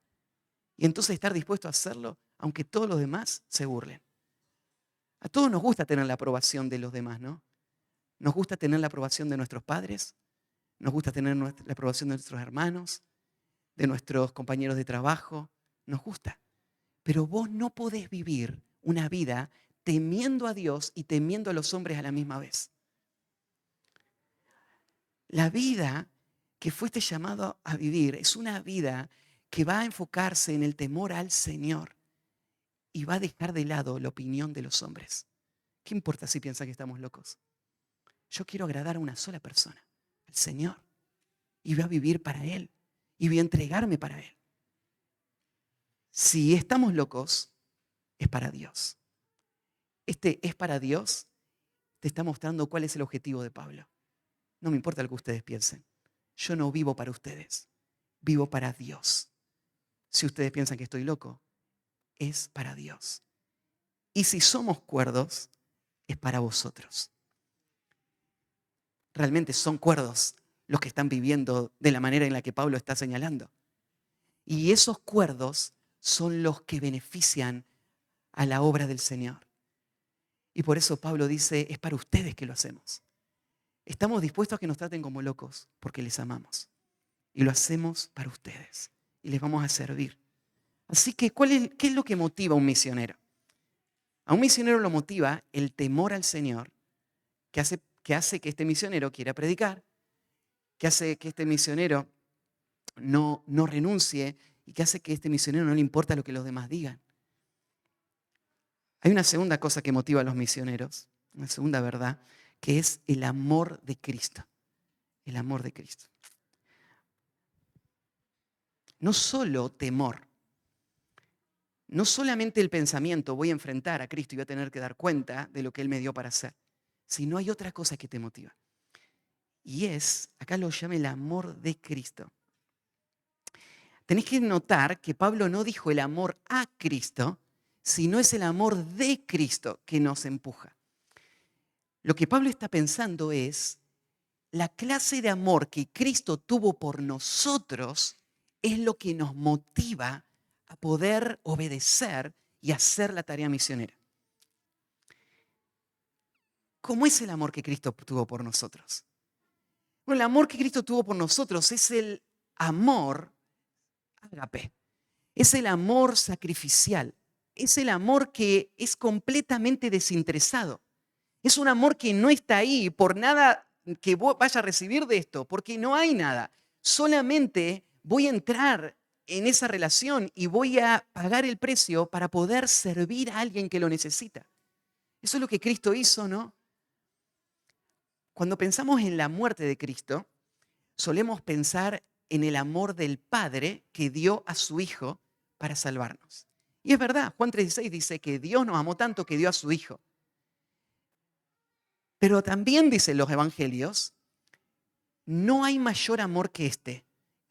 Speaker 1: y entonces estar dispuesto a hacerlo aunque todos los demás se burlen. A todos nos gusta tener la aprobación de los demás, ¿no? Nos gusta tener la aprobación de nuestros padres, nos gusta tener la aprobación de nuestros hermanos, de nuestros compañeros de trabajo, nos gusta. Pero vos no podés vivir una vida temiendo a Dios y temiendo a los hombres a la misma vez. La vida que fuiste llamado a vivir es una vida que va a enfocarse en el temor al Señor y va a dejar de lado la opinión de los hombres. ¿Qué importa si piensan que estamos locos? Yo quiero agradar a una sola persona, al Señor, y voy a vivir para Él y voy a entregarme para Él. Si estamos locos, es para Dios. Este es para Dios te está mostrando cuál es el objetivo de Pablo. No me importa lo que ustedes piensen. Yo no vivo para ustedes, vivo para Dios. Si ustedes piensan que estoy loco, es para Dios. Y si somos cuerdos, es para vosotros. Realmente son cuerdos los que están viviendo de la manera en la que Pablo está señalando. Y esos cuerdos son los que benefician a la obra del Señor. Y por eso Pablo dice, es para ustedes que lo hacemos. Estamos dispuestos a que nos traten como locos porque les amamos. Y lo hacemos para ustedes. Y les vamos a servir. Así que, ¿qué es lo que motiva a un misionero? A un misionero lo motiva el temor al Señor, que hace que este misionero quiera predicar, que hace que este misionero no renuncie y que hace que este misionero no le importa lo que los demás digan. Hay una segunda cosa que motiva a los misioneros, una segunda verdad, que es el amor de Cristo. El amor de Cristo. No solo temor, no solamente el pensamiento, voy a enfrentar a Cristo y voy a tener que dar cuenta de lo que Él me dio para hacer, sino hay otra cosa que te motiva. Y acá lo llama el amor de Cristo. Tenés que notar que Pablo no dijo el amor a Cristo, sino es el amor de Cristo que nos empuja. Lo que Pablo está pensando es la clase de amor que Cristo tuvo por nosotros es lo que nos motiva a poder obedecer y hacer la tarea misionera. ¿Cómo es el amor que Cristo tuvo por nosotros? Bueno, el amor que Cristo tuvo por nosotros es el amor ágape, es el amor sacrificial, es el amor que es completamente desinteresado. Es un amor que no está ahí por nada que vaya a recibir de esto, porque no hay nada. Solamente voy a entrar en esa relación y voy a pagar el precio para poder servir a alguien que lo necesita. Eso es lo que Cristo hizo, ¿no? Cuando pensamos en la muerte de Cristo, solemos pensar en el amor del Padre que dio a su Hijo para salvarnos. Y es verdad, Juan 3:16 dice que Dios nos amó tanto que dio a su Hijo. Pero también dicen los evangelios, no hay mayor amor que este,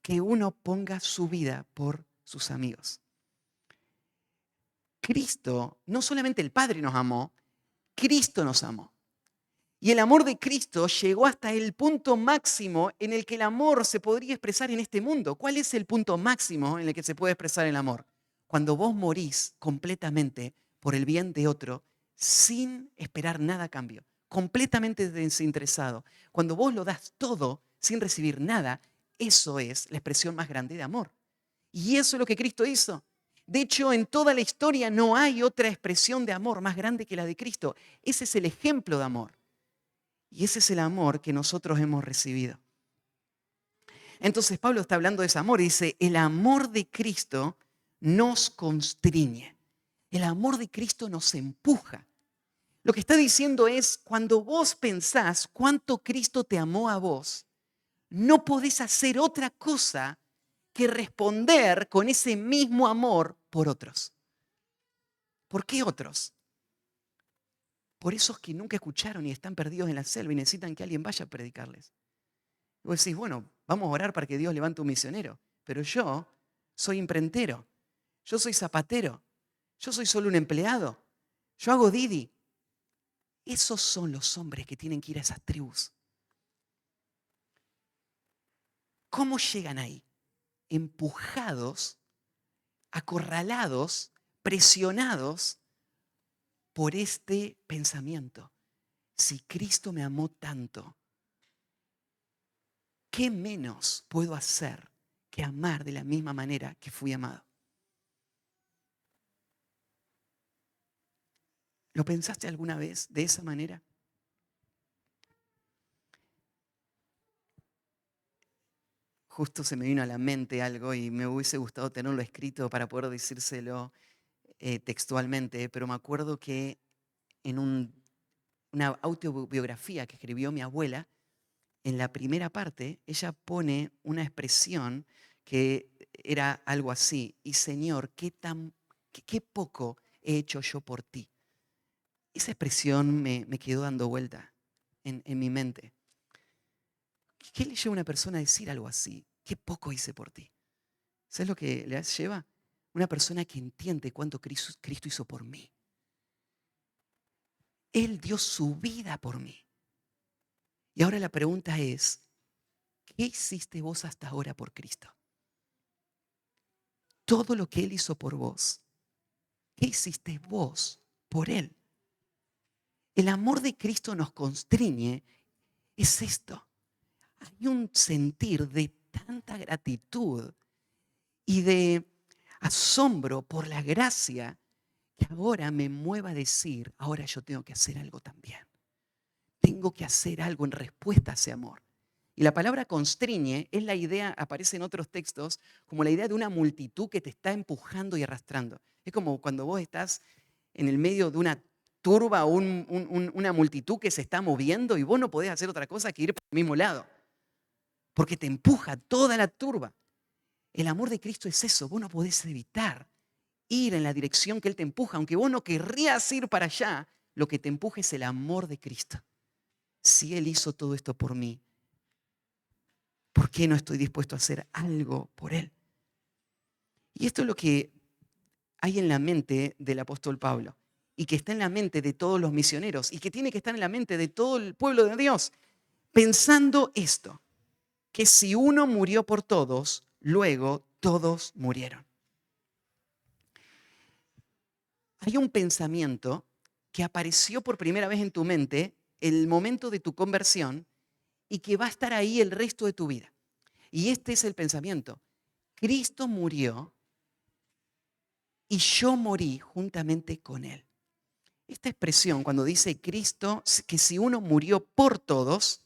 Speaker 1: que uno ponga su vida por sus amigos. Cristo, no solamente el Padre nos amó, Cristo nos amó. Y el amor de Cristo llegó hasta el punto máximo en el que el amor se podría expresar en este mundo. ¿Cuál es el punto máximo en el que se puede expresar el amor? Cuando vos morís completamente por el bien de otro sin esperar nada a cambio, completamente desinteresado. Cuando vos lo das todo sin recibir nada, eso es la expresión más grande de amor. Y eso es lo que Cristo hizo. De hecho, en toda la historia no hay otra expresión de amor más grande que la de Cristo. Ese es el ejemplo de amor. Y ese es el amor que nosotros hemos recibido. Entonces Pablo está hablando de ese amor y dice, el amor de Cristo nos constriñe. El amor de Cristo nos empuja. Lo que está diciendo es, cuando vos pensás cuánto Cristo te amó a vos, no podés hacer otra cosa que responder con ese mismo amor por otros. ¿Por qué otros? Por esos que nunca escucharon y están perdidos en la selva y necesitan que alguien vaya a predicarles. Y vos decís, bueno, vamos a orar para que Dios levante un misionero, pero yo soy imprentero, yo soy zapatero, yo soy solo un empleado, yo hago Didi. Esos son los hombres que tienen que ir a esas tribus. ¿Cómo llegan ahí? Empujados, acorralados, presionados por este pensamiento. Si Cristo me amó tanto, ¿qué menos puedo hacer que amar de la misma manera que fui amado? ¿Lo pensaste alguna vez de esa manera? Justo se me vino a la mente algo y me hubiese gustado tenerlo escrito para poder decírselo textualmente, pero me acuerdo que en una autobiografía que escribió mi abuela, en la primera parte, ella pone una expresión que era algo así, y Señor, qué poco he hecho yo por ti. Esa expresión me quedó dando vuelta en mi mente. ¿Qué le lleva a una persona a decir algo así? Qué poco hice por ti. ¿Sabes lo que le lleva? Una persona que entiende cuánto Cristo hizo por mí. Él dio su vida por mí. Y ahora la pregunta es, ¿qué hiciste vos hasta ahora por Cristo? Todo lo que Él hizo por vos, ¿qué hiciste vos por Él? El amor de Cristo nos constriñe, es esto. Hay un sentir de tanta gratitud y de asombro por la gracia que ahora me mueva a decir, ahora yo tengo que hacer algo también. Tengo que hacer algo en respuesta a ese amor. Y la palabra constriñe es la idea, aparece en otros textos, como la idea de una multitud que te está empujando y arrastrando. Es como cuando vos estás en el medio de una turba o una multitud que se está moviendo y vos no podés hacer otra cosa que ir por el mismo lado. Porque te empuja toda la turba. El amor de Cristo es eso, vos no podés evitar ir en la dirección que Él te empuja, aunque vos no querrías ir para allá, lo que te empuja es el amor de Cristo. Si Él hizo todo esto por mí, ¿por qué no estoy dispuesto a hacer algo por Él? Y esto es lo que hay en la mente del apóstol Pablo y que está en la mente de todos los misioneros y que tiene que estar en la mente de todo el pueblo de Dios, pensando esto, que si uno murió por todos, luego todos murieron. Hay un pensamiento que apareció por primera vez en tu mente el momento de tu conversión y que va a estar ahí el resto de tu vida. Y este es el pensamiento. Cristo murió y yo morí juntamente con Él. Esta expresión, cuando dice Cristo, que si uno murió por todos,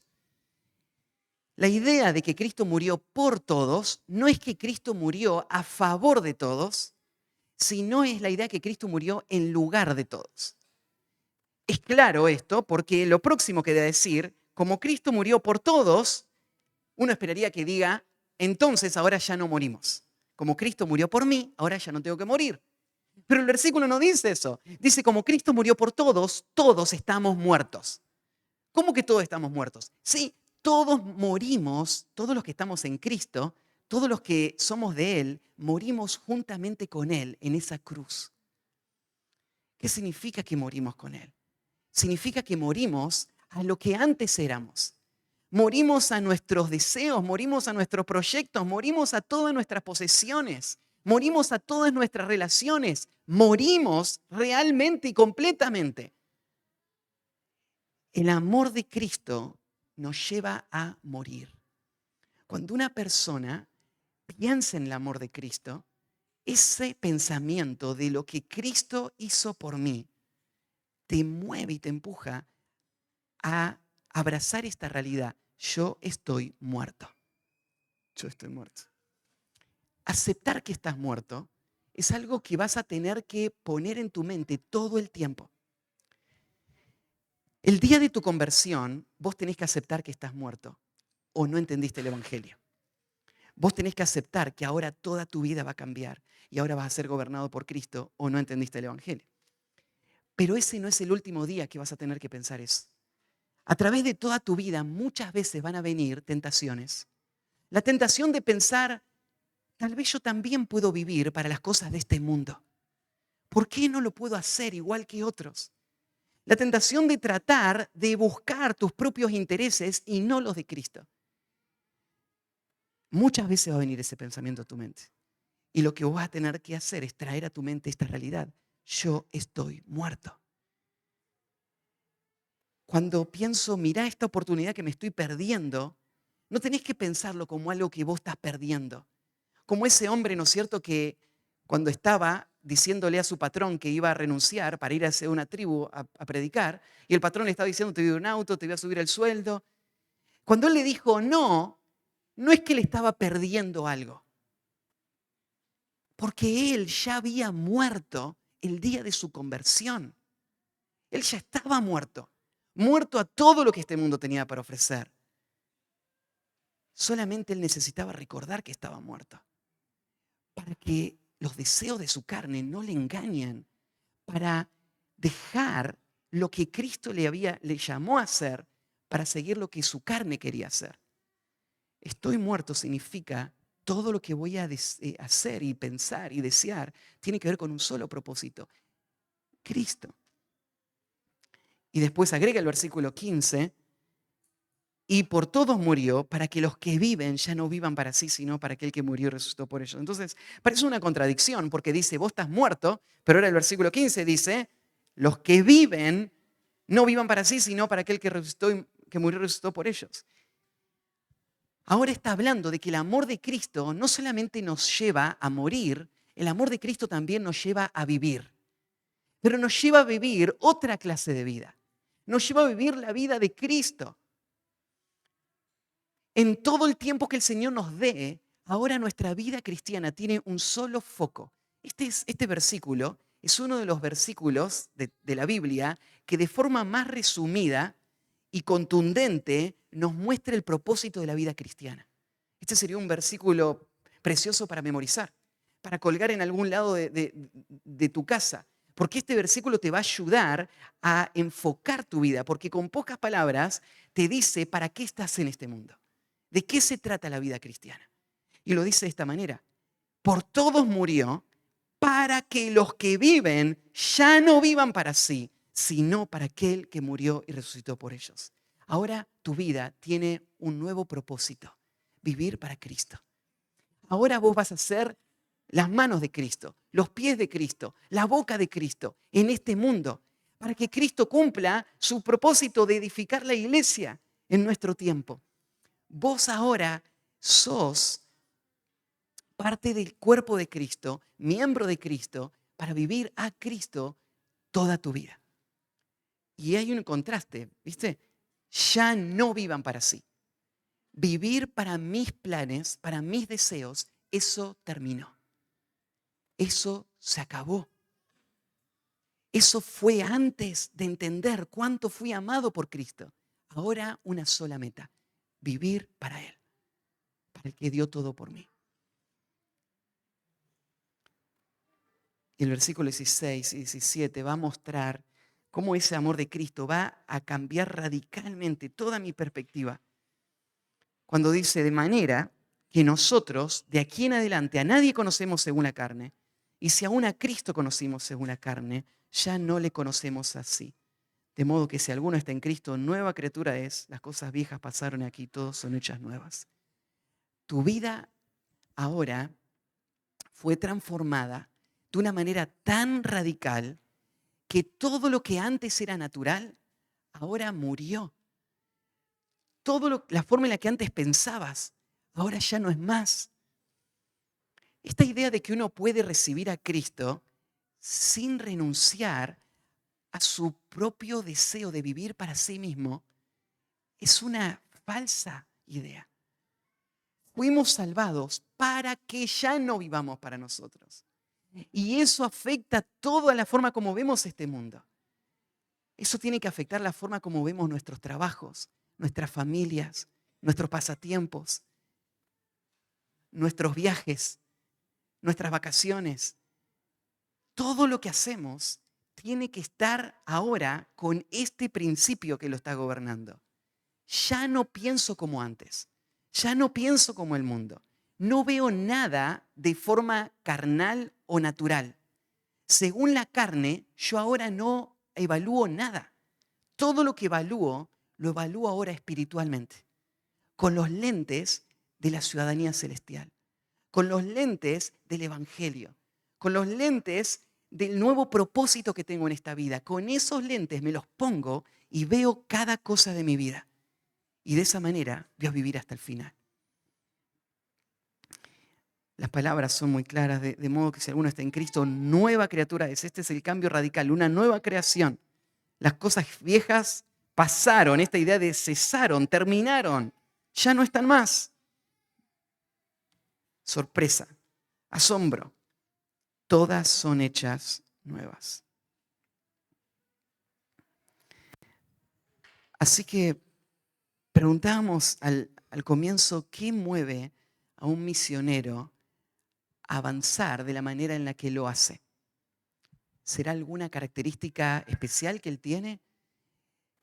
Speaker 1: la idea de que Cristo murió por todos no es que Cristo murió a favor de todos, sino es la idea que Cristo murió en lugar de todos. Es claro esto porque lo próximo que debe decir, como Cristo murió por todos, uno esperaría que diga, entonces ahora ya no morimos. Como Cristo murió por mí, ahora ya no tengo que morir. Pero el versículo no dice eso. Dice, como Cristo murió por todos, todos estamos muertos. ¿Cómo que todos estamos muertos? Sí, todos morimos, todos los que estamos en Cristo, todos los que somos de Él, morimos juntamente con Él en esa cruz. ¿Qué significa que morimos con Él? Significa que morimos a lo que antes éramos. Morimos a nuestros deseos, morimos a nuestros proyectos, morimos a todas nuestras posesiones, morimos a todas nuestras relaciones, morimos realmente y completamente. El amor de Cristo nos lleva a morir. Cuando una persona piensa en el amor de Cristo, ese pensamiento de lo que Cristo hizo por mí te mueve y te empuja a abrazar esta realidad. Yo estoy muerto. Yo estoy muerto. Aceptar que estás muerto es algo que vas a tener que poner en tu mente todo el tiempo. El día de tu conversión, vos tenés que aceptar que estás muerto o no entendiste el Evangelio. Vos tenés que aceptar que ahora toda tu vida va a cambiar y ahora vas a ser gobernado por Cristo o no entendiste el Evangelio. Pero ese no es el último día que vas a tener que pensar eso. A través de toda tu vida muchas veces van a venir tentaciones. La tentación de pensar, tal vez yo también puedo vivir para las cosas de este mundo. ¿Por qué no lo puedo hacer igual que otros? La tentación de tratar de buscar tus propios intereses y no los de Cristo. Muchas veces va a venir ese pensamiento a tu mente. Y lo que vos vas a tener que hacer es traer a tu mente esta realidad. Yo estoy muerto. Cuando pienso, mirá esta oportunidad que me estoy perdiendo, no tenés que pensarlo como algo que vos estás perdiendo. Como ese hombre, ¿no es cierto?, que cuando estaba diciéndole a su patrón que iba a renunciar para ir hacia una tribu a predicar, y el patrón le estaba diciendo, te voy a dar un auto, te voy a subir el sueldo. Cuando él le dijo no, no es que le estaba perdiendo algo, porque él ya había muerto el día de su conversión. Él ya estaba muerto, muerto a todo lo que este mundo tenía para ofrecer. Solamente él necesitaba recordar que estaba muerto, para que los deseos de su carne no le engañen, para dejar lo que Cristo le llamó a hacer para seguir lo que su carne quería hacer. Estoy muerto significa todo lo que voy a hacer y pensar y desear tiene que ver con un solo propósito, Cristo. Y después agrega el versículo 15, y por todos murió para que los que viven ya no vivan para sí, sino para aquel que murió y resucitó por ellos. Entonces, parece una contradicción porque dice, vos estás muerto, pero ahora el versículo 15 dice, los que viven no vivan para sí, sino para aquel que resucitó que murió y resucitó por ellos. Ahora está hablando de que el amor de Cristo no solamente nos lleva a morir, el amor de Cristo también nos lleva a vivir. Pero nos lleva a vivir otra clase de vida. Nos lleva a vivir la vida de Cristo. En todo el tiempo que el Señor nos dé, ahora nuestra vida cristiana tiene un solo foco. Este versículo es uno de los versículos de la Biblia que de forma más resumida y contundente nos muestra el propósito de la vida cristiana. Este sería un versículo precioso para memorizar, para colgar en algún lado de tu casa, porque este versículo te va a ayudar a enfocar tu vida, porque con pocas palabras te dice para qué estás en este mundo. ¿De qué se trata la vida cristiana? Y lo dice de esta manera. Por todos murió para que los que viven ya no vivan para sí, sino para aquel que murió y resucitó por ellos. Ahora tu vida tiene un nuevo propósito, vivir para Cristo. Ahora vos vas a ser las manos de Cristo, los pies de Cristo, la boca de Cristo en este mundo, para que Cristo cumpla su propósito de edificar la iglesia en nuestro tiempo. Vos ahora sos parte del cuerpo de Cristo, miembro de Cristo, para vivir a Cristo toda tu vida. Y hay un contraste, ¿viste? Ya no vivan para sí. Vivir para mis planes, para mis deseos, eso terminó. Eso se acabó. Eso fue antes de entender cuánto fui amado por Cristo. Ahora una sola meta, vivir para Él, para el que dio todo por mí. Y el versículo 16 y 17 va a mostrar cómo ese amor de Cristo va a cambiar radicalmente toda mi perspectiva. Cuando dice, de manera que nosotros de aquí en adelante a nadie conocemos según la carne, y si aún a Cristo conocimos según la carne, ya no le conocemos así. De modo que si alguno está en Cristo, nueva criatura es, las cosas viejas pasaron y aquí, todas son hechas nuevas. Tu vida ahora fue transformada de una manera tan radical que todo lo que antes era natural, ahora murió. La forma en la que antes pensabas, ahora ya no es más. Esta idea de que uno puede recibir a Cristo sin renunciar a su propio deseo de vivir para sí mismo es una falsa idea. Fuimos salvados para que ya no vivamos para nosotros. Y eso afecta toda la forma como vemos este mundo. Eso tiene que afectar la forma como vemos nuestros trabajos, nuestras familias, nuestros pasatiempos, nuestros viajes, nuestras vacaciones. Todo lo que hacemos tiene que estar ahora con este principio que lo está gobernando. Ya no pienso como antes. Ya no pienso como el mundo. No veo nada de forma carnal o natural. Según la carne, yo ahora no evalúo nada. Todo lo que evalúo, lo evalúo ahora espiritualmente, con los lentes de la ciudadanía celestial, con los lentes del Evangelio, con los lentes del nuevo propósito que tengo en esta vida. Con esos lentes me los pongo y veo cada cosa de mi vida. Y de esa manera voy a vivir hasta el final. Las palabras son muy claras, de modo que si alguno está en Cristo, nueva criatura es. Este es el cambio radical, una nueva creación. Las cosas viejas pasaron, esta idea de cesaron, terminaron, ya no están más. Sorpresa, asombro, todas son hechas nuevas. Así que preguntábamos al comienzo, ¿qué mueve a un misionero a avanzar de la manera en la que lo hace? ¿Será alguna característica especial que él tiene?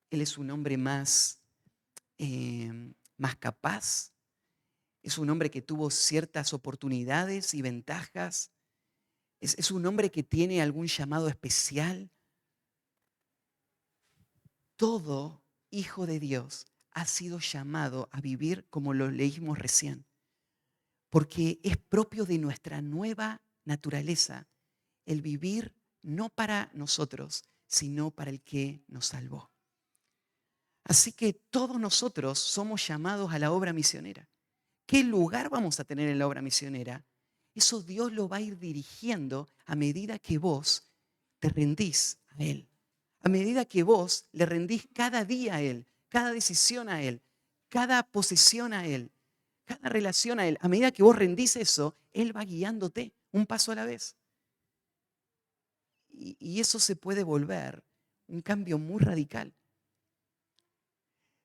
Speaker 1: Él es un hombre más capaz. Es un hombre que tuvo ciertas oportunidades y ventajas. Es un hombre que tiene algún llamado especial. Todo hijo de Dios ha sido llamado a vivir como lo leímos recién. Porque es propio de nuestra nueva naturaleza el vivir no para nosotros, sino para el que nos salvó. Así que todos nosotros somos llamados a la obra misionera. ¿Qué lugar vamos a tener en la obra misionera? Eso Dios lo va a ir dirigiendo a medida que vos te rendís a Él. A medida que vos le rendís cada día a Él, cada decisión a Él, cada posesión a Él, cada relación a Él. A medida que vos rendís eso, Él va guiándote un paso a la vez. Y eso se puede volver un cambio muy radical.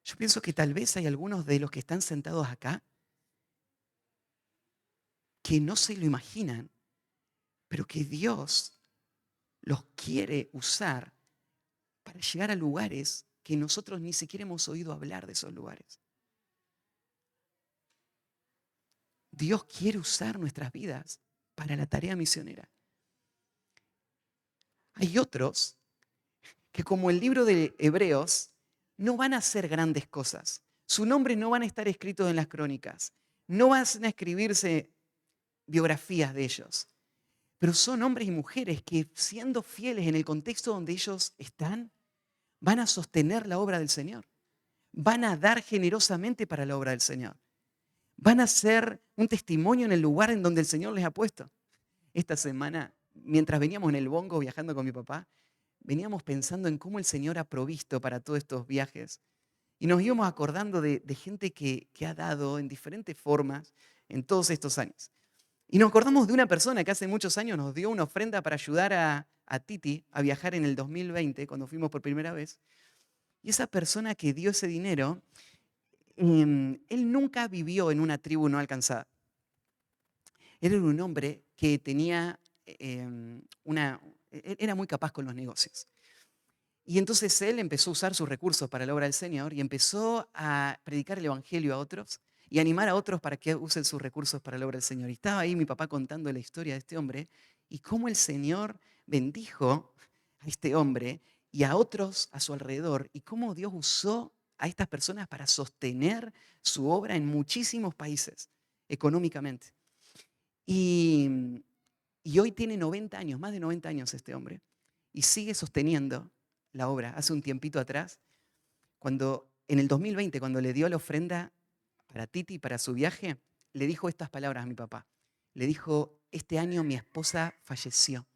Speaker 1: Yo pienso que tal vez hay algunos de los que están sentados acá que no se lo imaginan, pero que Dios los quiere usar para llegar a lugares que nosotros ni siquiera hemos oído hablar de esos lugares. Dios quiere usar nuestras vidas para la tarea misionera. Hay otros que, como el libro de Hebreos, no van a hacer grandes cosas. Su nombre no van a estar escritos en las crónicas. No van a escribirse biografías de ellos. Pero son hombres y mujeres que, siendo fieles en el contexto donde ellos están, van a sostener la obra del Señor. Van a dar generosamente para la obra del Señor. Van a ser un testimonio en el lugar en donde el Señor les ha puesto. Esta semana, mientras veníamos en el bongo viajando con mi papá, veníamos pensando en cómo el Señor ha provisto para todos estos viajes. Y nos íbamos acordando de gente que ha dado en diferentes formas en todos estos años. Y nos acordamos de una persona que hace muchos años nos dio una ofrenda para ayudar a Titi a viajar en el 2020, cuando fuimos por primera vez. Y esa persona que dio ese dinero, él nunca vivió en una tribu no alcanzada. Él era un hombre que tenía era muy capaz con los negocios. Y entonces él empezó a usar sus recursos para la obra del Señor y empezó a predicar el Evangelio a otros y animar a otros para que usen sus recursos para la obra del Señor. Y estaba ahí mi papá contando la historia de este hombre y cómo el Señor bendijo a este hombre y a otros a su alrededor y cómo Dios usó a estas personas para sostener su obra en muchísimos países económicamente. Y hoy tiene 90 años, más de 90 años este hombre, y sigue sosteniendo la obra. Hace un tiempito atrás, en el 2020, cuando le dio la ofrenda para Titi, para su viaje, le dijo estas palabras a mi papá. le dijo, este año mi esposa falleció.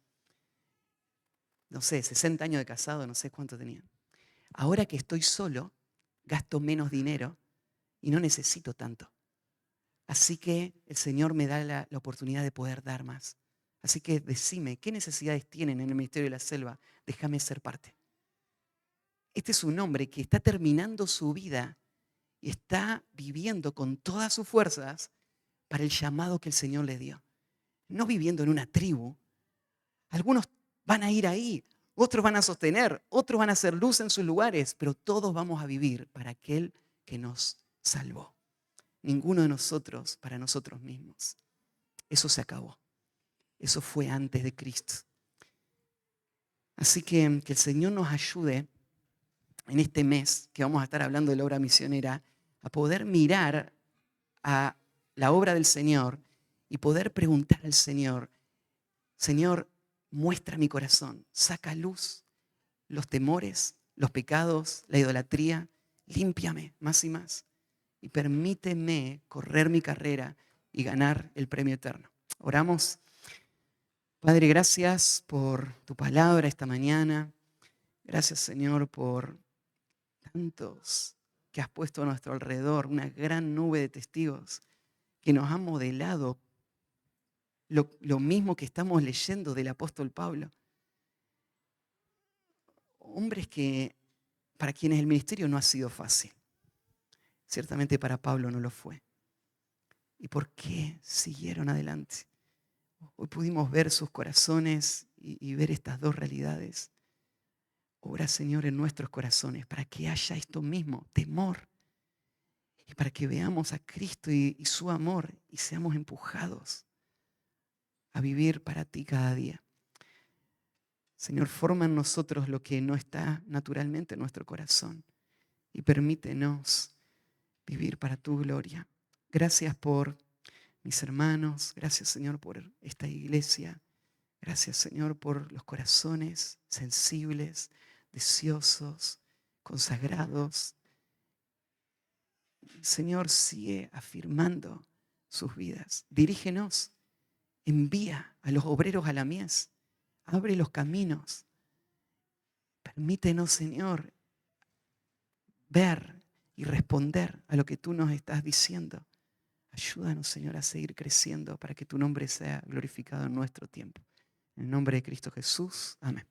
Speaker 1: No sé, 60 años de casado, no sé cuánto tenía. Ahora que estoy solo, gasto menos dinero y no necesito tanto. Así que el Señor me da la oportunidad de poder dar más. Así que decime, ¿qué necesidades tienen en el Ministerio de la Selva? Déjame ser parte. Este es un hombre que está terminando su vida y está viviendo con todas sus fuerzas para el llamado que el Señor le dio. No viviendo en una tribu. Algunos van a ir ahí, otros van a sostener, otros van a hacer luz en sus lugares, pero todos vamos a vivir para aquel que nos salvó. Ninguno de nosotros para nosotros mismos. Eso se acabó. Eso fue antes de Cristo. Así que el Señor nos ayude en este mes que vamos a estar hablando de la obra misionera a poder mirar a la obra del Señor y poder preguntar al Señor, Señor, muestra mi corazón, saca a luz los temores, los pecados, la idolatría, límpiame más y más y permíteme correr mi carrera y ganar el premio eterno. Oramos. Padre, gracias por tu palabra esta mañana. Gracias, Señor, por tantos que has puesto a nuestro alrededor, una gran nube de testigos que nos han modelado lo mismo que estamos leyendo del apóstol Pablo. Hombres que para quienes el ministerio no ha sido fácil. Ciertamente para Pablo no lo fue. ¿Y por qué siguieron adelante? Hoy pudimos ver sus corazones y ver estas dos realidades. Obra, Señor, en nuestros corazones para que haya esto mismo, temor. Y para que veamos a Cristo y su amor y seamos empujados a vivir para ti cada día. Señor, forma en nosotros lo que no está naturalmente en nuestro corazón y permítenos vivir para tu gloria. Gracias por mis hermanos, gracias, Señor, por esta iglesia. Gracias, Señor, por los corazones sensibles, deseosos, consagrados. Señor, sigue afirmando sus vidas. Dirígenos, envía a los obreros a la mies, abre los caminos. Permítenos, Señor, ver y responder a lo que tú nos estás diciendo. Ayúdanos, Señor, a seguir creciendo para que tu nombre sea glorificado en nuestro tiempo. En el nombre de Cristo Jesús. Amén.